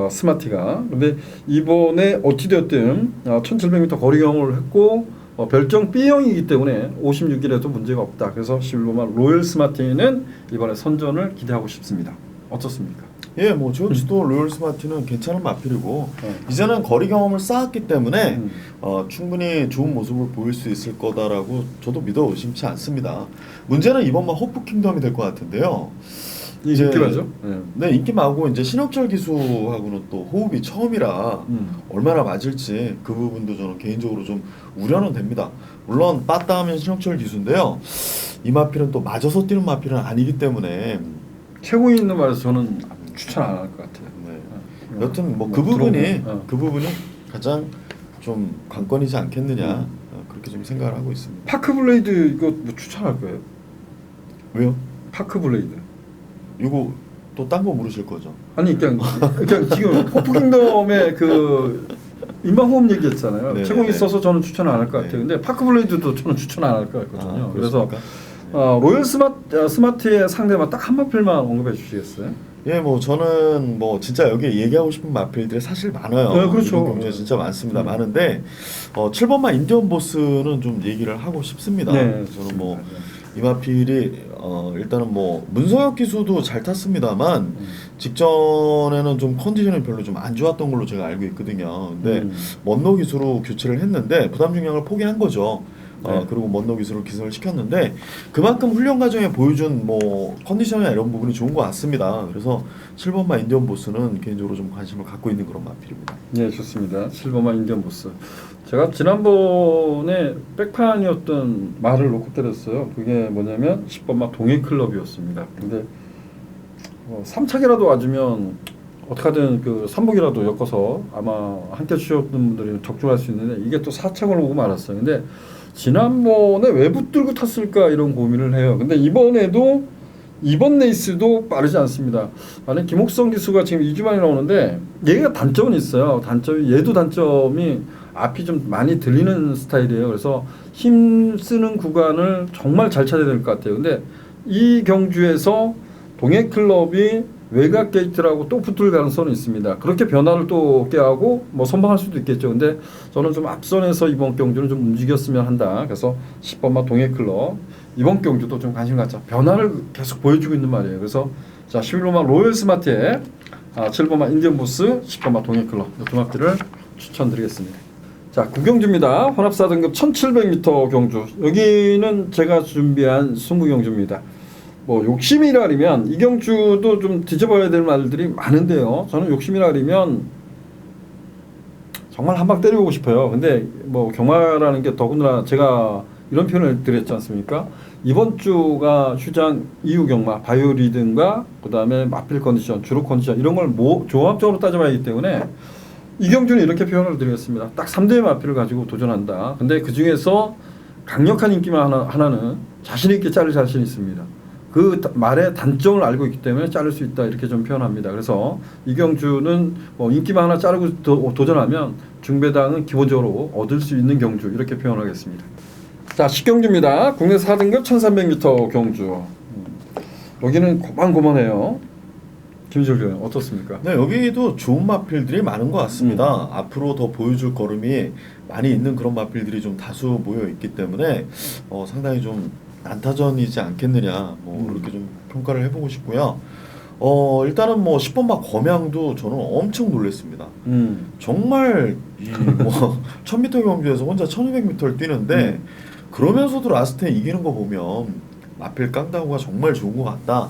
스마티가. 근데 이번에 어찌되었든 1700m 거리 경험을 했고 별정 B형이기 때문에 56일에도 문제가 없다. 그래서 11번말 로열 스마티는 이번에 선전을 기대하고 싶습니다. 어떻습니까? 예, 뭐 저도 로열 스마티는 괜찮은 마필이고 이제는 거리 경험을 쌓았기 때문에 충분히 좋은 모습을 보일 수 있을 거다라고 저도 믿어 의심치 않습니다. 문제는 이번만 호프 킹덤이 될 것 같은데요. 이제 인기마죠? 네, 인기마고 이제 신혁철 기수하고는 또 호흡이 처음이라 얼마나 맞을지 그 부분도 저는 개인적으로 좀 우려는 됩니다. 물론 빠따 하면 신혁철 기수인데요. 이 마필은 또 맞아서 뛰는 마필은 아니기 때문에 최고 있는 말에서 저는 추천 안 할 것 같아요. 네. 여튼 뭐 그 부분이 가장 좀 관건이지 않겠느냐 그렇게 좀 생각을 하고 있습니다. 파크 블레이드 이거 뭐 추천할 거예요? 왜요? 파크 블레이드. 이거 또 딴 거 물으실 거죠? 아니 그냥 지금 호프킹덤의 그 인방호흡 얘기했잖아요. 네네네. 최고 있어서 저는 추천 안 할 것 같아요. 네. 근데 파크 블레이드도 저는 추천 안 할 것 같거든요. 그래서 네. 로열 스마트의 상대만 딱 한 마필만 언급해 주시겠어요? 예, 뭐 저는 뭐 진짜 여기 얘기하고 싶은 마필들이 사실 많아요. 네, 그렇죠. 이번 경주에 진짜 많습니다. 많은데 7번마 인디언 보스는 좀 얘기를 하고 싶습니다. 네, 저는 뭐 좋습니다. 이 마필이 일단은 뭐 문성혁 기수도 잘 탔습니다만 직전에는 좀 컨디션이 별로 좀 안 좋았던 걸로 제가 알고 있거든요. 근데 먼로 기수로 교체를 했는데 부담 중량을 포기한 거죠. 네. 그리고 먼로 기수로 기승을 시켰는데 그만큼 훈련 과정에 보여준 뭐 컨디션이나 이런 부분이 좋은 것 같습니다. 그래서 7번마 인디언 보스는 개인적으로 좀 관심을 갖고 있는 그런 마필입니다. 네, 좋습니다. 7번마 인디언 보스. 제가 지난번에 백판이었던 말을 놓고 때렸어요. 그게 뭐냐면 10번마 동해클럽이었습니다. 근데 3착이라도 와주면 어떻게든 그 3복이라도 엮어서 아마 함께 주셨던 분들이 적중할 수 있는데 이게 또 4착을 오고 말았어요. 근데 지난번에 왜 붙들고 탔을까 이런 고민을 해요. 근데 이번에도 이번 레이스도 빠르지 않습니다. 만약 김옥성 기수가 지금 2주 만에 나오는데 얘가 단점은 있어요. 얘도 단점이 앞이 좀 많이 들리는 스타일이에요. 그래서 힘 쓰는 구간을 정말 잘 찾아야 될 것 같아요. 근데 이 경주에서 동해클럽이 외곽 게이트라고 또 붙을 가능성은 있습니다. 그렇게 변화를 또 깨하고 뭐 선방할 수도 있겠죠. 근데 저는 좀 앞선에서 이번 경주는 좀 움직였으면 한다. 그래서 10번마 동해클럽 이번 경주도 좀 관심 갖자. 변화를 계속 보여주고 있는 말이에요. 그래서 자 11번마 로열 스마트에 7번마 인디언 보스, 10번마 동해클럽 이 두 마필을 추천드리겠습니다. 자 9경주입니다. 혼합사 등급 1700m 경주. 여기는 제가 준비한 20경주입니다. 뭐 욕심이라면 이 경주도 좀 뒤져봐야 될 말들이 많은데요. 저는 욕심이라면 정말 한 방 때려보고 싶어요. 근데 뭐 경마라는 게 더군다나 제가 이런 표현을 드렸지 않습니까? 이번 주가 휴장 이후 경마, 바이오리듬과 그다음에 마필 컨디션, 주로 컨디션 이런 걸 종합적으로 따져봐야 하기 때문에 이 경주는 이렇게 표현을 드리겠습니다. 딱 3대의 마필을 가지고 도전한다. 근데 그 중에서 강력한 인기만 하나는 자신 있게 자를 자신이 있습니다. 그 말의 단점을 알고 있기 때문에 자를 수 있다 이렇게 좀 표현합니다. 그래서 이경주는 뭐 인기만 하나 자르고 도전하면 중배당은 기본적으로 얻을 수 있는 경주 이렇게 표현하겠습니다. 자 10경주입니다. 국내 4등급 1300m 경주. 여기는 고만고만해요. 김철규 의원 어떻습니까? 네, 여기도 좋은 마필들이 많은 것 같습니다. 앞으로 더 보여줄 걸음이 많이 있는 그런 마필들이 좀 다수 모여 있기 때문에 상당히 좀 난타전이지 않겠느냐 이렇게 좀 평가를 해보고 싶고요. 일단은 뭐 10번마 검양도 저는 엄청 놀랐습니다. 정말 뭐 1000m 경주에서 혼자 1200m를 뛰는데 그러면서도 라스트에 이기는 거 보면 마필 깡다구가 정말 좋은 것 같다.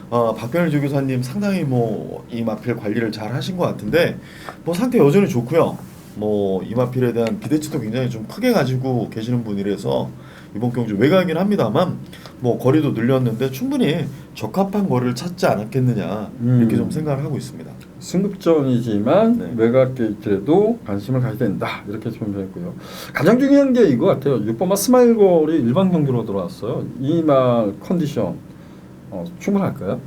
박변일 조교사님 상당히 뭐 이 마필 관리를 잘 하신 것 같은데 뭐 상태 여전히 좋고요. 뭐 이 마필에 대한 기대치도 굉장히 좀 크게 가지고 계시는 분이라서 이번 경주 외곽이긴 합니다만 뭐 거리도 늘렸는데 충분히 적합한 거리를 찾지 않았겠느냐 이렇게 좀 생각을 하고 있습니다. 승급전이지만 네. 외곽 게이트에도 관심을 가져야 된다 이렇게 표현했고요. 가장 중요한 게 이거 같아요. 6번마 스마일걸이 일반 경주로 들어왔어요. 이 말 컨디션 충분할까요?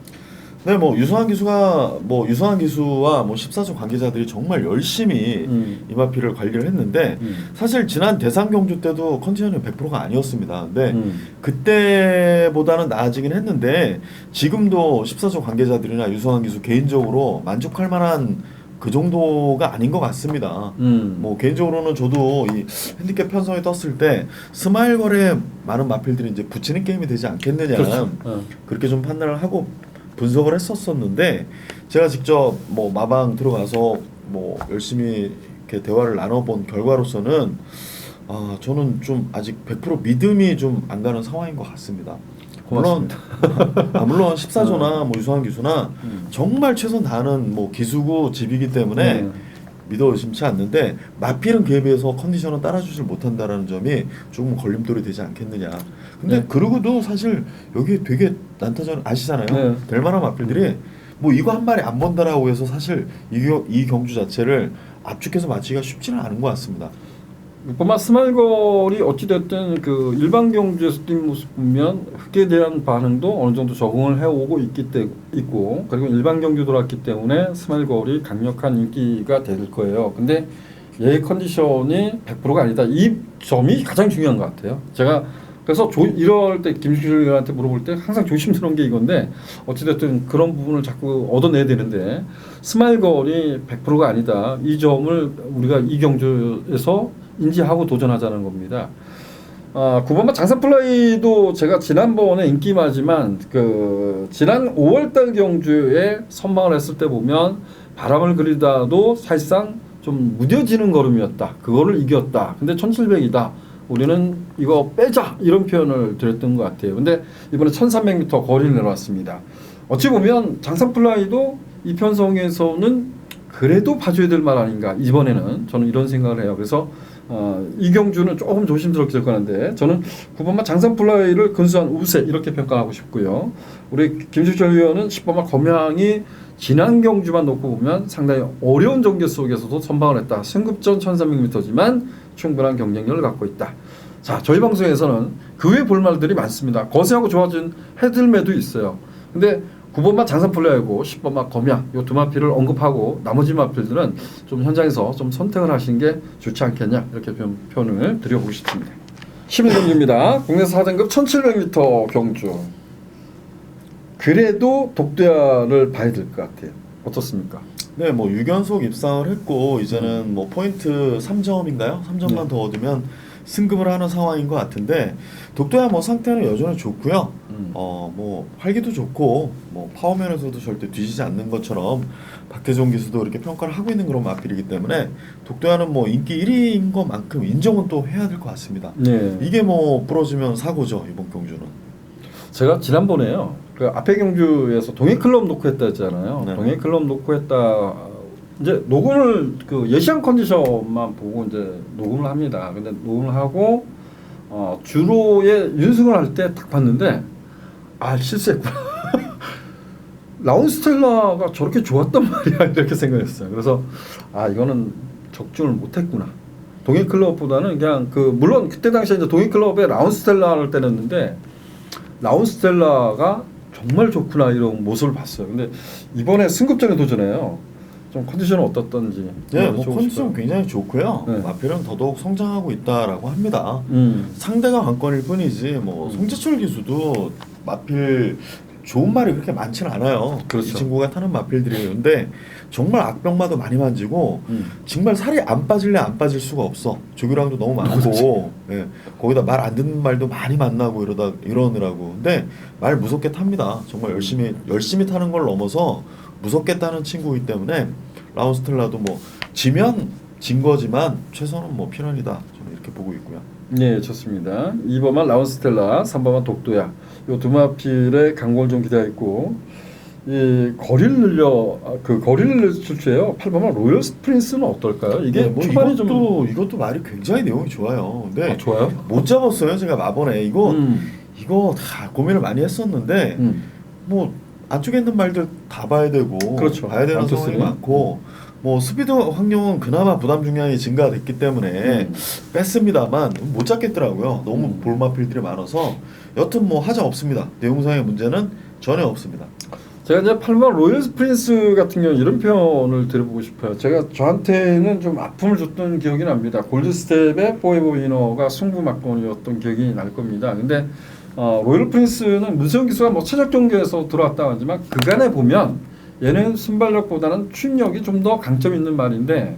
네, 뭐 유성환 기수와 뭐 14조 관계자들이 정말 열심히 이 마필을 관리를 했는데 사실 지난 대상 경주 때도 컨디션이 100%가 아니었습니다. 근데 그때보다는 나아지긴 했는데 지금도 14조 관계자들이나 유성환 기수 개인적으로 만족할 만한 그 정도가 아닌 것 같습니다. 뭐 개인적으로는 저도 이 핸디캡 편성에 떴을 때 스마일걸에 많은 마필들이 이제 붙이는 게임이 되지 않겠느냐 그렇죠. 그렇게 좀 판단을 하고 분석을 했었었는데 제가 직접 뭐 마방 들어가서 뭐 열심히 이렇게 대화를 나눠본 결과로서는 저는 좀 아직 100% 믿음이 좀 안 가는 상황인 것 같습니다. 고맙습니다. 물론 14조나 뭐 유성환 기수나 정말 최선 다하는 뭐 기수고 집이기 때문에 믿어 의심치 않는데 마필은 그에 비해서 컨디션은 따라주질 못한다라는 점이 조금 걸림돌이 되지 않겠느냐. 근데 네. 그러고도 사실 여기 되게 난타전 아시잖아요. 네. 될 만한 마필들이 뭐 이거 한 마리 안 본다라고 해서 사실 이 경주 자체를 압축해서 맞추기가 쉽지는 않은 것 같습니다. 6번마 스마일걸이 어찌됐든 그 일반 경주에서 뛴 모습 보면 흑에 대한 반응도 어느 정도 적응을 해오고 있고 그리고 일반 경주 돌았기 때문에 스마일걸이 강력한 인기가 될 거예요. 근데 얘의 컨디션이 100%가 아니다. 이 점이 가장 중요한 것 같아요. 제가 그래서 이럴 때 김준일 의원한테 물어볼 때 항상 조심스러운 게 이건데 어찌됐든 그런 부분을 자꾸 얻어내야 되는데 스마일걸이 100%가 아니다. 이 점을 우리가 이 경주에서 인지하고 도전하자는 겁니다. 9번마 장산플라이도 제가 지난번에 인기마지만 지난 5월달 경주에 선방을 했을 때 보면 바람을 그리다도 사실상 좀 무뎌지는 걸음이었다. 그거를 이겼다. 근데 1700이다. 우리는 이거 빼자 이런 표현을 드렸던 것 같아요. 근데 이번에 1300m 거리를 내려왔습니다. 어찌 보면 장산플라이도 이 편성에서는 그래도 봐줘야 될 말 아닌가 이번에는 저는 이런 생각을 해요. 그래서 이 경주는 조금 조심스럽게 될 거는데 저는 9번마 장산플라이를 근소한 우세 이렇게 평가하고 싶고요. 우리 김주철 위원은 10번마 검양이 지난 경주만 놓고 보면 상당히 어려운 전개 속에서도 선방을 했다. 승급전 1300m지만 충분한 경쟁력을 갖고 있다. 자, 저희 방송에서는 그 외 볼말들이 많습니다. 거세하고 좋아진 헤들매도 있어요. 근데 9번마 장산플라이하고 10번마 검양 이 두 마필을 언급하고 나머지 마필들은 좀 현장에서 좀 선택을 하시는 게 좋지 않겠냐 이렇게 표현을 드려보고 싶습니다. 11경주입니다. 국내에서 4등급 1700m 경주. 그래도 독대야를 봐야 될 것 같아요. 어떻습니까? 네, 뭐 6연속 입상을 했고 이제는 뭐 포인트 3점인가요? 3점만 더 얻으면 승급을 하는 상황인 것 같은데 독도야 뭐 상태는 여전히 좋고요. 뭐 활기도 좋고 뭐 파워면에서도 절대 뒤지지 않는 것처럼 박태종 기수도 이렇게 평가를 하고 있는 그런 마필이기 때문에 독도야는 뭐 인기 1위인 것만큼 인정은 또 해야 될 것 같습니다. 네. 이게 뭐 부러지면 사고죠 이번 경주는. 제가 지난번에요. 그 앞에 경주에서 동해클럽 놓고 했다 했잖아요. 네. 동해클럽 놓고 했다. 이제 녹음을 예시한 컨디션만 보고 이제 녹음을 합니다. 근데 녹음을 하고 주로에 윤승을 할 때 딱 봤는데 실수했구나. 라운스텔라가 저렇게 좋았단 말이야 이렇게 생각했어요. 그래서 이거는 적중을 못했구나. 동해클럽보다는 그냥 물론 그때 당시에 이제 동해클럽에 라운스텔라를 때렸는데 라운스텔라가 정말 좋구나 이런 모습을 봤어요. 근데 이번에 승급전에 도전해요. 좀 컨디션은 어떻던지. 네, 뭐 컨디션 굉장히 좋고요. 네. 마필은 더더욱 성장하고 있다라고 합니다. 상대가 관건일 뿐이지 뭐 송재철 기수도 마필 좋은 말이 그렇게 많지는 않아요. 그렇죠. 이 친구가 타는 마필들이는데 정말 악병마도 많이 만지고 정말 살이 안 빠질래 안 빠질 수가 없어. 조교랑도 너무 많고 예, 거기다 말 안 듣는 말도 많이 만나고 이러느라고. 근데 말 무섭게 탑니다. 정말 열심히 타는 걸 넘어서 무섭게 따는 친구이기 때문에 라운스텔라도 뭐 지면 진 거지만 최선은 뭐 필연이다. 저는 이렇게 보고 있고요. 네, 좋습니다. 2번만 라운스텔라, 3번만 독도야. 이 두 마필의 강공을 좀 기대했고 이 거리를 늘릴 출처예요. 8번만 로열 스프린스는 어떨까요? 이게 뭐 초반에 이것도 말이 굉장히 내용이 좋아요. 근데 좋아요? 못 잡았어요. 제가 마번에 이거 다 고민을 많이 했었는데 뭐 안쪽에 있는 말들 다 봐야 되고 그렇죠. 봐야 되는 상황이 많고 뭐 스피드 확률은 그나마 부담 중량이 증가됐기 때문에 뺐습니다만 못 잡겠더라고요. 너무 볼마필들이 많아서 여튼 뭐 하자 없습니다. 내용상의 문제는 전혀 없습니다. 제가 이제 8번 로열 스프린스 같은 경우 이런 표현을 드려보고 싶어요. 저한테는 좀 아픔을 줬던 기억이 납니다. 골드스텝의 포에버 위너가 승부 막건이었던 기억이 날 겁니다. 근데 로열 프린스는 문세영 기수가 뭐 최적 경기에서 들어왔다 하지만 그간에 보면 얘는 순발력보다는 추임력이 좀 더 강점 있는 말인데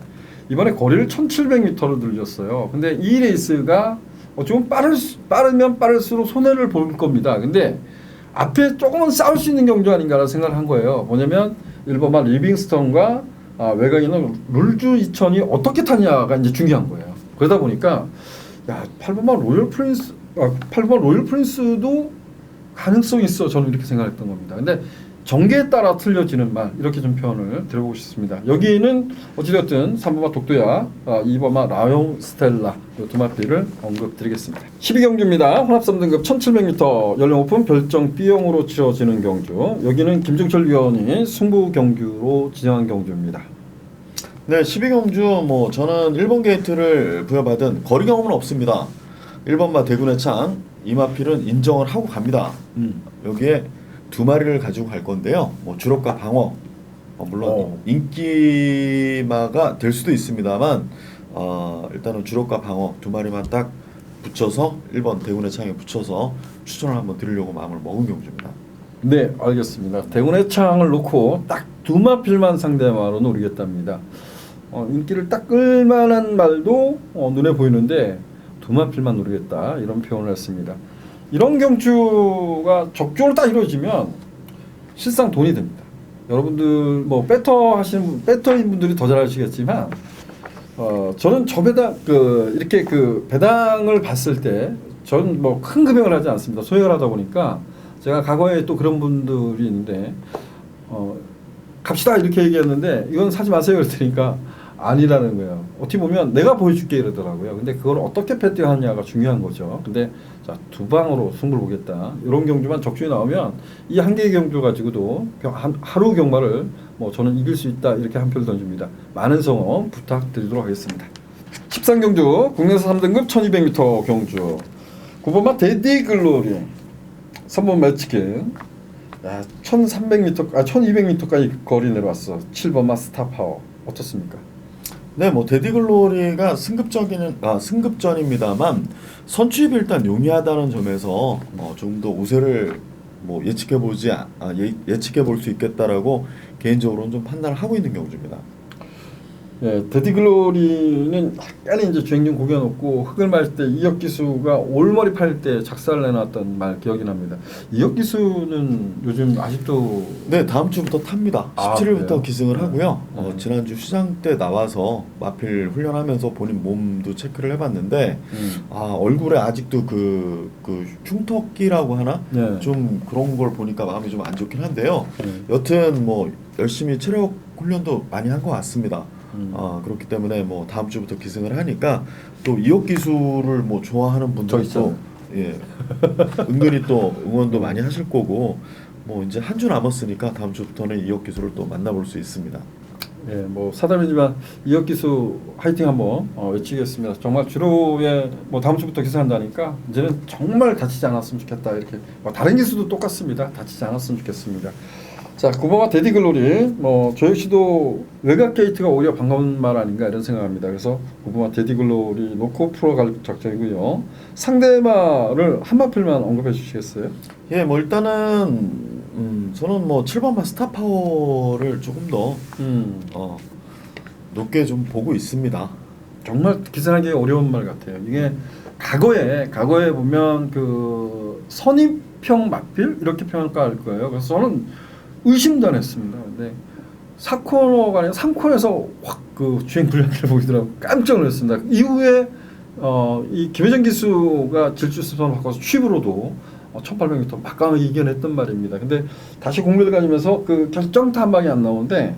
이번에 거리를 1700m로 늘렸어요. 근데 이 레이스가 좀 빠르면 빠를수록 손해를 볼 겁니다. 근데 앞에 조금은 싸울 수 있는 경주 아닌가라는 생각을 한 거예요. 뭐냐면 1번만 리빙스턴과 외곽에 있는 룰주 이천이 어떻게 타냐가 이제 중요한 거예요. 그러다 보니까 8번만 로열 프린스도 가능성이 있어. 저는 이렇게 생각했던 겁니다. 근데 전개에 따라 틀려지는 말 이렇게 좀 표현을 드려보고 싶습니다. 여기는 어찌되었든 3번마 독도야, 2번마 라용 스텔라 두 마필을 언급드리겠습니다. 12경주입니다. 혼합 3등급 1700m 연령 오픈 별정 B형으로 치러지는 경주. 여기는 김종철 위원이 승부 경주로 지정한 경주입니다. 네, 12경주 뭐 저는 1번 게이트를 부여받은 거리 경험은 없습니다. 1번마 대군의 창 이마필은 인정을 하고 갑니다. 여기에 두 마리를 가지고 갈 건데요. 뭐 주력과 방어 물론 인기마가 될 수도 있습니다만 일단은 주력과 방어 두 마리만 딱 붙여서 1번 대군의 창에 붙여서 추천을 한번 드리려고 마음을 먹은 경주입니다. 네, 알겠습니다. 대군의 창을 놓고 딱 두마필만 상대마로 노리겠답니다. 인기를 딱 끌만한 말도 눈에 보이는데 두마필만 노리겠다 이런 표현을 했습니다. 이런 경주가 적중으로 딱 이루어지면 실상 돈이 됩니다. 여러분들 뭐 배터인 분들이 더 잘 아시겠지만 저는 저 배당 이렇게 배당을 봤을 때 저는 뭐 큰 금액을 하지 않습니다. 소액을 하다 보니까 제가 과거에 또 그런 분들이 있는데 갑시다 이렇게 얘기했는데 이건 사지 마세요 그랬으니까 아니라는 거예요. 어떻게 보면 내가 보여줄게 이러더라고요. 근데 그걸 어떻게 배팅하느냐가 중요한 거죠. 근데 자, 두 방으로 승부를 보겠다. 이런 경주만 적중이 나오면 이 한 개의 경주 가지고도 하루 경마를 뭐 저는 이길 수 있다 이렇게 한 표를 던집니다. 많은 성원 부탁드리도록 하겠습니다. 13경주 국내에서 3등급 1200m 경주 9번마 데디글로리 3번 매치킨 1200m까지 거리 내려왔어. 7번마 스타파워 어떻습니까? 네, 뭐 데디글로리가 승급전입니다만 선취입이 일단 용이하다는 점에서 조금 더 우세를 뭐 예측해 볼 수 있겠다라고 개인적으로는 좀 판단을 하고 있는 경주입니다. 예, 데디글로리는 약간의 이제 주행중 고견없고 흙을 맞을 때 이혁기수가 올머리 팔 때 작사를 내놨던 말 기억이 납니다. 이혁기수는 요즘 아직도 네, 다음 주부터 탑니다. 17일부터 그래요? 기승을 하고요. 네. 지난주 시장 때 나와서 마필 훈련하면서 본인 몸도 체크를 해봤는데 얼굴에 아직도 그 흉터기라고 하나 네. 좀 그런 걸 보니까 마음이 좀 안 좋긴 한데요. 네. 여튼 뭐 열심히 체력 훈련도 많이 한 것 같습니다. 그렇기 때문에 뭐 다음 주부터 기승을 하니까 또 이혁 기수를 뭐 좋아하는 분들은 또 예, 은근히 또 응원도 많이 하실 거고 뭐 이제 한 주 남았으니까 다음 주부터는 이혁 기수를 또 만나볼 수 있습니다. 예, 뭐 사담이지만 이혁 기수 화이팅 한번 외치겠습니다. 정말 주로에 뭐 다음 주부터 기승한다니까 이제는 정말 다치지 않았으면 좋겠다 이렇게 뭐 다른 기수도 똑같습니다. 다치지 않았으면 좋겠습니다. 자, 9번가 데디글로리 저 역시도 외곽 게이트가 오히려 반가운 말 아닌가 이런 생각합니다. 그래서 9번가 데디글로리 놓고 풀어갈 작정이고요. 상대마를 한 마필만 언급해 주시겠어요? 예, 뭐 일단은 저는 뭐 7번마 스타파워를 조금 더 높게 좀 보고 있습니다. 정말 기선하기 어려운 말 같아요. 이게 과거에 보면 그 선입평 마필 이렇게 평가할 거예요. 그래서 저는 의심도 안 했습니다. 근데 4코너가 아니라 3코너에서 확 그 주행 불량기를 보이더라고요. 깜짝 놀랐습니다. 이후에 이 김혜정 기수가 질주수선을 바꿔서 취입으로도 1800m 막강하게 이겨냈던 말입니다. 근데 다시 공략을 가지면서 그 결정타 한 방이 안 나오는데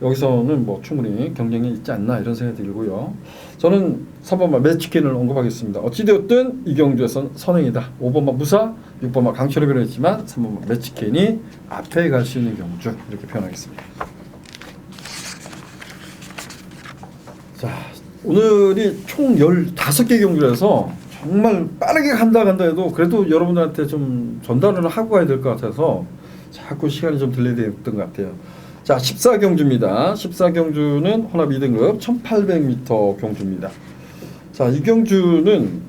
여기서는 뭐 충분히 경쟁이 있지 않나 이런 생각이 들고요. 저는 3번마 매치킨을 언급하겠습니다. 어찌되었든 이 경주에서는 선행이다. 5번마 무사, 6번마 강철을 변했지만 3번마 매치킨이 앞에 갈 수 있는 경주 이렇게 표현하겠습니다. 자, 오늘이 총 15개 경주라서 정말 빠르게 간다 해도 그래도 여러분들한테 좀 전달을 하고 가야 될 것 같아서 자꾸 시간이 좀 딜레이됐던 것 같아요. 자, 14경주입니다. 14경주는 혼합 2등급 1800m 경주입니다. 자, 이 경주는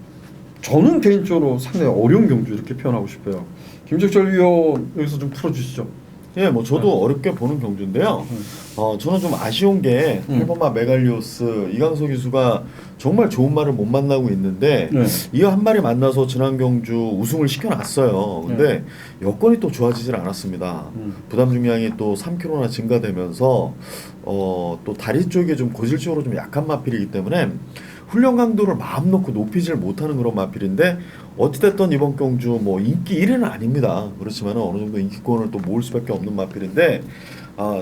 저는 개인적으로 상당히 어려운 경주 이렇게 표현하고 싶어요. 김적철 위원 여기서 좀 풀어주시죠. 예, 뭐 저도 어렵게 보는 경주인데요. 저는 좀 아쉬운 게 8번마 메갈리오스 이강석 기수가 정말 좋은 말을 못 만나고 있는데 이 한 마리 만나서 지난 경주 우승을 시켜놨어요. 근데 여건이 또 좋아지질 않았습니다. 부담 중량이 또 3kg나 증가되면서 또 다리 쪽에 좀 고질적으로 좀 약한 마필이기 때문에 훈련 강도를 마음 놓고 높이질 못하는 그런 마필인데 어찌됐든 이번 경주 뭐 인기 1위는 아닙니다. 그렇지만 어느 정도 인기권을 또 모을 수밖에 없는 마필인데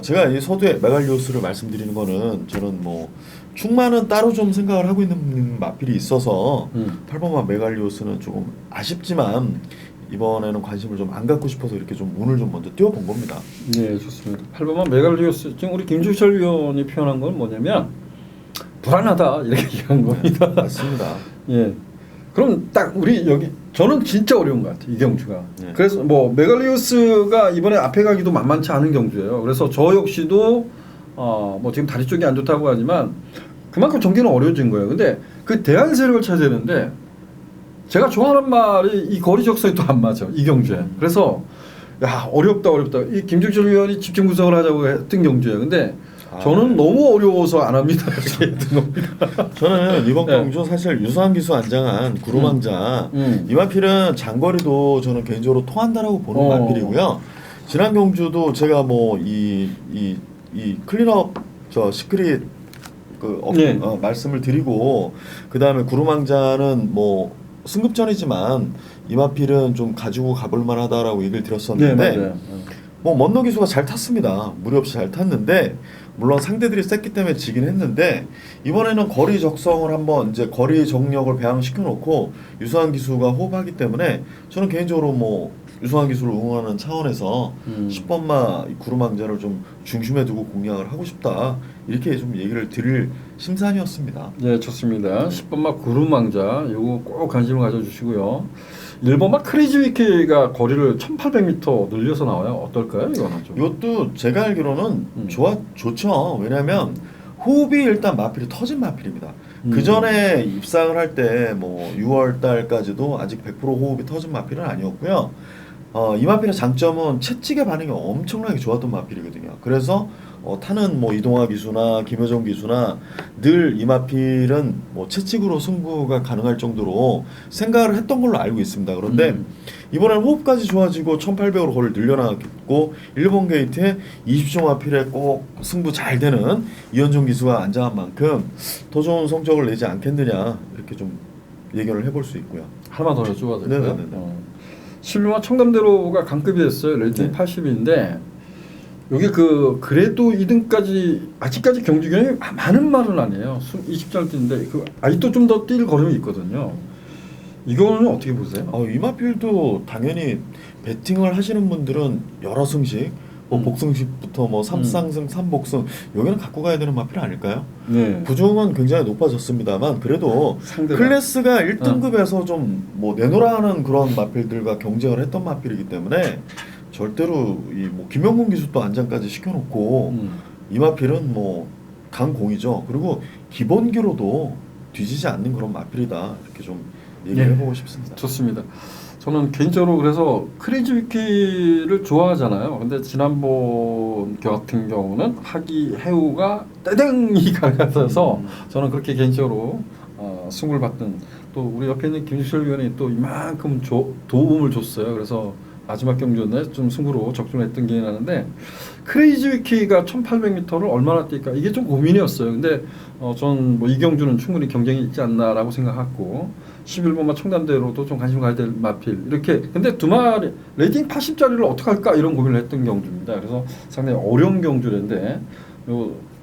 제가 이 서두에 메갈리오스를 말씀드리는 거는 저는 뭐 충만은 따로 좀 생각을 하고 있는 마필이 있어서 8번마 메갈리오스는 조금 아쉽지만 이번에는 관심을 좀 안 갖고 싶어서 이렇게 좀 운을 좀 먼저 띄워본 겁니다. 네, 좋습니다. 8번마 메갈리오스 지금 우리 김주철 위원이 표현한 건 뭐냐면 불안하다 이렇게 얘기한 겁니다. 맞습니다. 예. 그럼 딱 우리 여기 저는 진짜 어려운 것 같아요 이 경주가. 네. 그래서 뭐 메갈리우스가 이번에 앞에 가기도 만만치 않은 경주예요. 그래서 저 역시도 뭐 지금 다리 쪽이 안 좋다고 하지만 그만큼 경기는 어려워진 거예요. 근데 그 대안 세력을 찾아야 되는데 제가 좋아하는 말이 이 거리 적성이 또 안 맞아 이 경주에. 그래서 야 어렵다. 이 김중철 위원이 집중 분석을 하자고 했던 경주에 근데 저는 너무 어려워서 안 합니다. 이렇게 했던 겁니다. 저는 이번 경주 사실 유수한 기수 안장한 구루망자 이 마필은 장거리도 저는 개인적으로 통한다라고 보는 마필이고요. 지난 경주도 제가 뭐 이 클린업 저 시크릿 말씀을 드리고 그 다음에 구루망자는 뭐 승급전이지만 이 마필은 좀 가지고 가볼 만하다라고 얘기를 드렸었는데 뭐 먼너 기수가 잘 탔습니다. 무리 없이 잘 탔는데 물론 상대들이 셌기 때문에 지긴 했는데 이번에는 거리 적성을 한번 이제 거리 정력을 배양시켜 놓고 유수한 기수가 호흡하기 때문에 저는 개인적으로 뭐 유수한 기수를 응원하는 차원에서 10번마 구루망자를 좀 중심에 두고 공략을 하고 싶다 이렇게 좀 얘기를 드릴 심산이었습니다. 네, 좋습니다. 10번마 구루망자 요거 꼭 관심을 가져주시고요. 1번마 크레이지 위키가 거리를 1800m 늘려서 나와요. 어떨까요? 이거는 좀. 이것도 제가 알기로는 좋죠. 왜냐하면 호흡이 일단 마필이 터진 마필입니다. 그 전에 입상을 할 때 뭐 6월 달까지도 아직 100% 호흡이 터진 마필은 아니었고요. 이 마필의 장점은 채찍의 반응이 엄청나게 좋았던 마필이거든요. 그래서 타는 뭐 이동화 기수나 김효정 기수나 늘 이 마필은 뭐 채찍으로 승부가 가능할 정도로 생각을 했던 걸로 알고 있습니다. 그런데 이번에는 호흡까지 좋아지고 1800으로 거리를 늘려나갔고 일본 게이트에 20종 마필에 꼭 승부 잘 되는 이현종 기수가 안장한 만큼 더 좋은 성적을 내지 않겠느냐 이렇게 좀 예견을 해볼 수 있고요. 하나만 더 여쭤봐도 될까요? 네네네. 11번 청담대로가 강급이 됐어요. 레이팅 80인데 여기 그래도 2등까지 아직까지 경주 경험이 많은 말은 아니에요. 20장 뛰는데 아직도 좀 더 뛸 걸음이 있거든요. 이거는 어떻게 보세요? 이 마필도 당연히 배팅을 하시는 분들은 여러 승식 뭐 복승식부터 뭐 3쌍승 3복승 여기는 갖고 가야 되는 마필 아닐까요? 네. 부종은 굉장히 높아졌습니다만 그래도 클래스가 1등급에서 좀 뭐 내놓으라는 그런 마필들과 경쟁을 했던 마필이기 때문에 절대로 이 뭐 김영gun 기수도 안장까지 시켜놓고 이 마필은 뭐 강공이죠. 그리고 기본기로도 뒤지지 않는 그런 마필이다 이렇게 좀 얘기해보고 싶습니다. 좋습니다. 저는 개인적으로 그래서 크레이지 위키를 좋아하잖아요. 근데 지난번 같은 경우는 하기 해우가 떼댕이 가서 저는 그렇게 개인적으로 승부를 받던 또 우리 옆에 있는 김주철 위원이 또 이만큼 도움을 줬어요. 그래서 마지막 경주에 좀 승부로 적중했던 기억이 나는데 크레이지 위키가 1800m를 얼마나 뛸까 이게 좀 고민이었어요. 근데 전 뭐 이 경주는 충분히 경쟁이 있지 않나라고 생각했고 11번마 청담대로도 좀 관심 가야 될 마필 이렇게 근데 두 마리 레이팅 80짜리를 어떻게 할까 이런 고민을 했던 경주입니다. 그래서 상당히 어려운 경주인데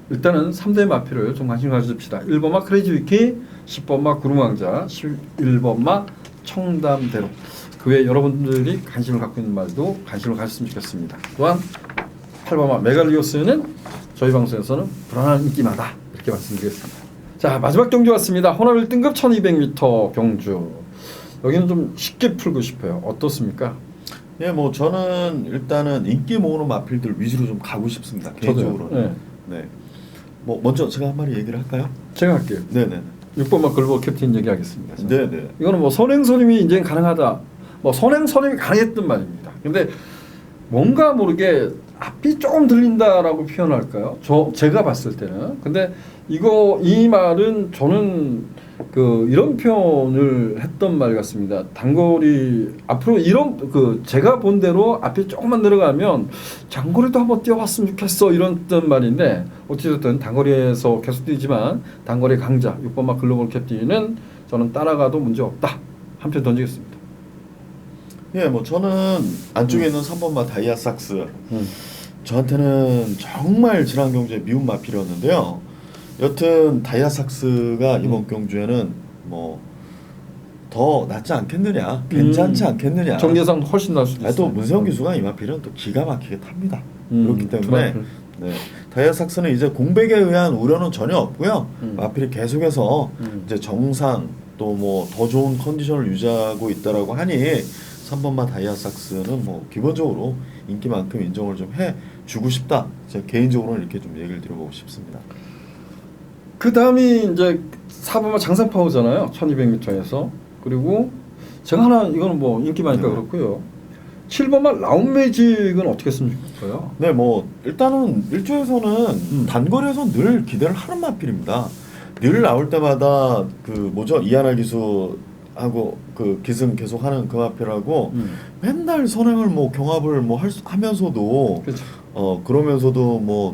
일단은 3대 마필을 좀 관심 가져줍시다. 1번마 크레이지 위키, 10번마 구름왕자, 11번마 청담대로 그 외에 여러분들이 관심을 갖고 있는 말도 관심을 가졌으면 좋겠습니다. 또한 8번마 메갈리오스는 저희 방송에서는 불안한 인기마다 이렇게 말씀드리겠습니다. 자 마지막 경주 왔습니다. 호남 1등급 1200m 경주 여기는 좀 쉽게 풀고 싶어요. 어떻습니까? 예, 뭐 저는 일단은 인기 모으는 마필들 위주로 좀 가고 싶습니다. 개인적으로는. 네. 뭐 먼저 제가 한 마리 얘기를 할까요? 제가 할게요. 네네. 6번마 글보 캡틴 얘기하겠습니다. 네네. 이거는 뭐 선행선임이 이제 가능하다. 뭐 선행선임이 가능했던 말입니다. 근데 뭔가 모르게 앞이 조금 들린다라고 표현할까요? 제가 봤을 때는. 근데 이 말은 저는 이런 표현을 했던 말 같습니다. 단거리 앞으로 제가 본 대로 앞에 조금만 내려가면 장거리도 한번 뛰어봤으면 좋겠어 이런 말인데 어찌됐든 단거리에서 계속 뛰지만 단거리 강자 6번마 글로벌 캡틴은 저는 따라가도 문제 없다. 한 편 던지겠습니다. 예, 뭐 저는 안쪽에 있는 3번마 다이아삭스 저한테는 정말 지난 경주에 미운 마필이었는데요. 여튼 다이아삭스가 이번 경주에는 뭐 더 낫지 않겠느냐, 괜찮지 않겠느냐. 정계상 훨씬 날 수도 있어요. 또 문세영 기수가 이 마필은 또 기가 막히게 탑니다. 그렇기 때문에 다이아삭스는 이제 공백에 의한 우려는 전혀 없고요. 마필이 계속해서 이제 정상 또 뭐 더 좋은 컨디션을 유지하고 있다라고 하니 3번마 다이아삭스는 뭐 기본적으로 인기만큼 인정을 좀 해주고 싶다. 제가 개인적으로는 이렇게 좀 얘기를 드려보고 싶습니다. 그 다음이 이제 4번마 장상파워잖아요. 1200m에서. 그리고 제가 하나 이거는 뭐 인기 많으니까 네. 그렇고요. 7번만 라운 매직은 어떻게 쓰면 좋을까요? 네, 뭐 일단은 일조에서는 단거리에서 늘 기대를 하는 마필입니다. 늘 나올 때마다 그 뭐죠 이하나 기수하고 그 기승 계속하는 그 마필하고 맨날 선행을 뭐 경합을 뭐 하면서도 그렇죠. 그러면서도 뭐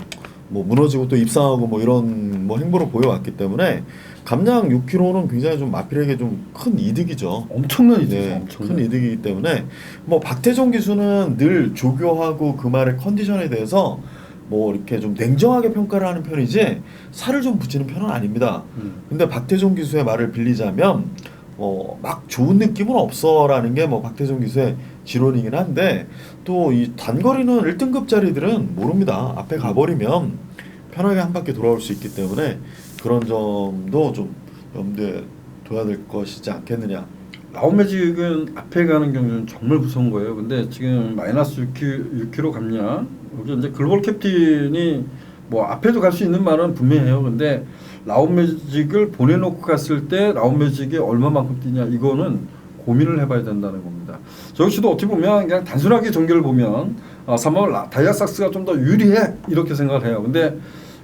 무너지고 또 입상하고 뭐 이런 뭐 행보를 보여왔기 때문에 감량 6kg는 굉장히 좀 마필에게 좀 큰 이득이죠. 엄청난 이득이죠. 네, 엄청난. 큰 이득이기 때문에 뭐 박태종 기수는 늘 조교하고 그 말의 컨디션에 대해서 뭐 이렇게 좀 냉정하게 평가를 하는 편이지 살을 좀 붙이는 편은 아닙니다. 근데 박태종 기수의 말을 빌리자면 막 좋은 느낌은 없어라는 게 뭐 박태종 기수의 지론이긴 한데 또 이 단거리는 1등급짜리들은 모릅니다. 앞에 가버리면 편하게 한 바퀴 돌아올 수 있기 때문에 그런 점도 좀 염두에 둬야 될 것이지 않겠느냐. 라운 매직은 앞에 가는 경주는 정말 무서운 거예요. 근데 지금 마이너스 6kg 감량 여기 이제 글로벌 캡틴이 뭐 앞에도 갈 수 있는 말은 분명해요. 근데 라운 매직을 보내놓고 갔을 때 라운 매직이 얼마만큼 뛰냐 이거는 고민을 해봐야 된다는 겁니다. 저 역시도 어떻게 보면 그냥 단순하게 전개를 보면 3번 다이아삭스가 좀 더 유리해 이렇게 생각을 해요. 근데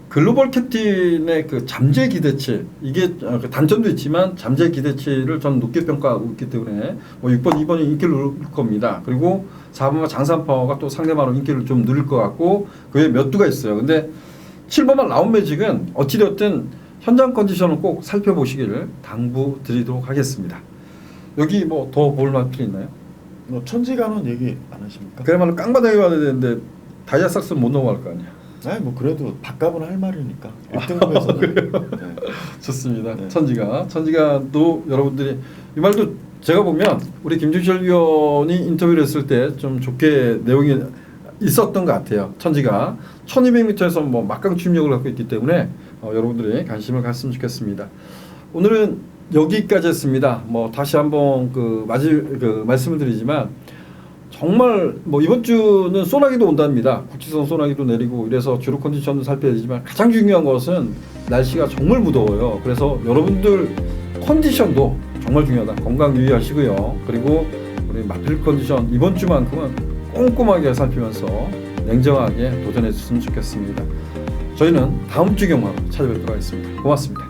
글로벌 캡틴의 그 잠재 기대치 이게 그 단점도 있지만 잠재 기대치를 저는 높게 평가하고 있기 때문에 뭐 6번, 2번이 인기를 누릴 겁니다. 그리고 4번과 장산파워가 또 상대방으로 인기를 좀 누릴 것 같고 그에 몇 두가 있어요. 근데 7번만 라운 매직은 어찌되었든 현장 컨디션을 꼭 살펴보시기를 당부드리도록 하겠습니다. 여기 뭐 더 볼 만한 필요 있나요? 뭐 천지간은 얘기 안 하십니까? 그야말로 깡바닥에 와야 되는데 다이아삭스는 못 넘어갈 거 아니야. 아니 뭐 그래도 밥값은 할 말이니까 1등급에서는 네. 좋습니다. 네. 천지가도 여러분들이 이 말도 제가 보면 우리 김준철 위원이 인터뷰를 했을 때 좀 좋게 내용이 있었던 것 같아요. 천지가 1200m에서 뭐 막강 추임력을 갖고 있기 때문에 여러분들이 관심을 갖으면 좋겠습니다. 오늘은 여기까지 했습니다. 뭐 다시 한번 말씀을 드리지만 정말 뭐 이번 주는 소나기도 온답니다. 국지선 소나기도 내리고 이래서 주로 컨디션도 살펴야 되지만 가장 중요한 것은 날씨가 정말 무더워요. 그래서 여러분들 컨디션도 정말 중요하다. 건강 유의하시고요. 그리고 우리 마필 컨디션 이번 주만큼은 꼼꼼하게 살피면서 냉정하게 도전해 주셨으면 좋겠습니다. 저희는 다음 주 경마로 찾아뵙도록 하겠습니다. 고맙습니다.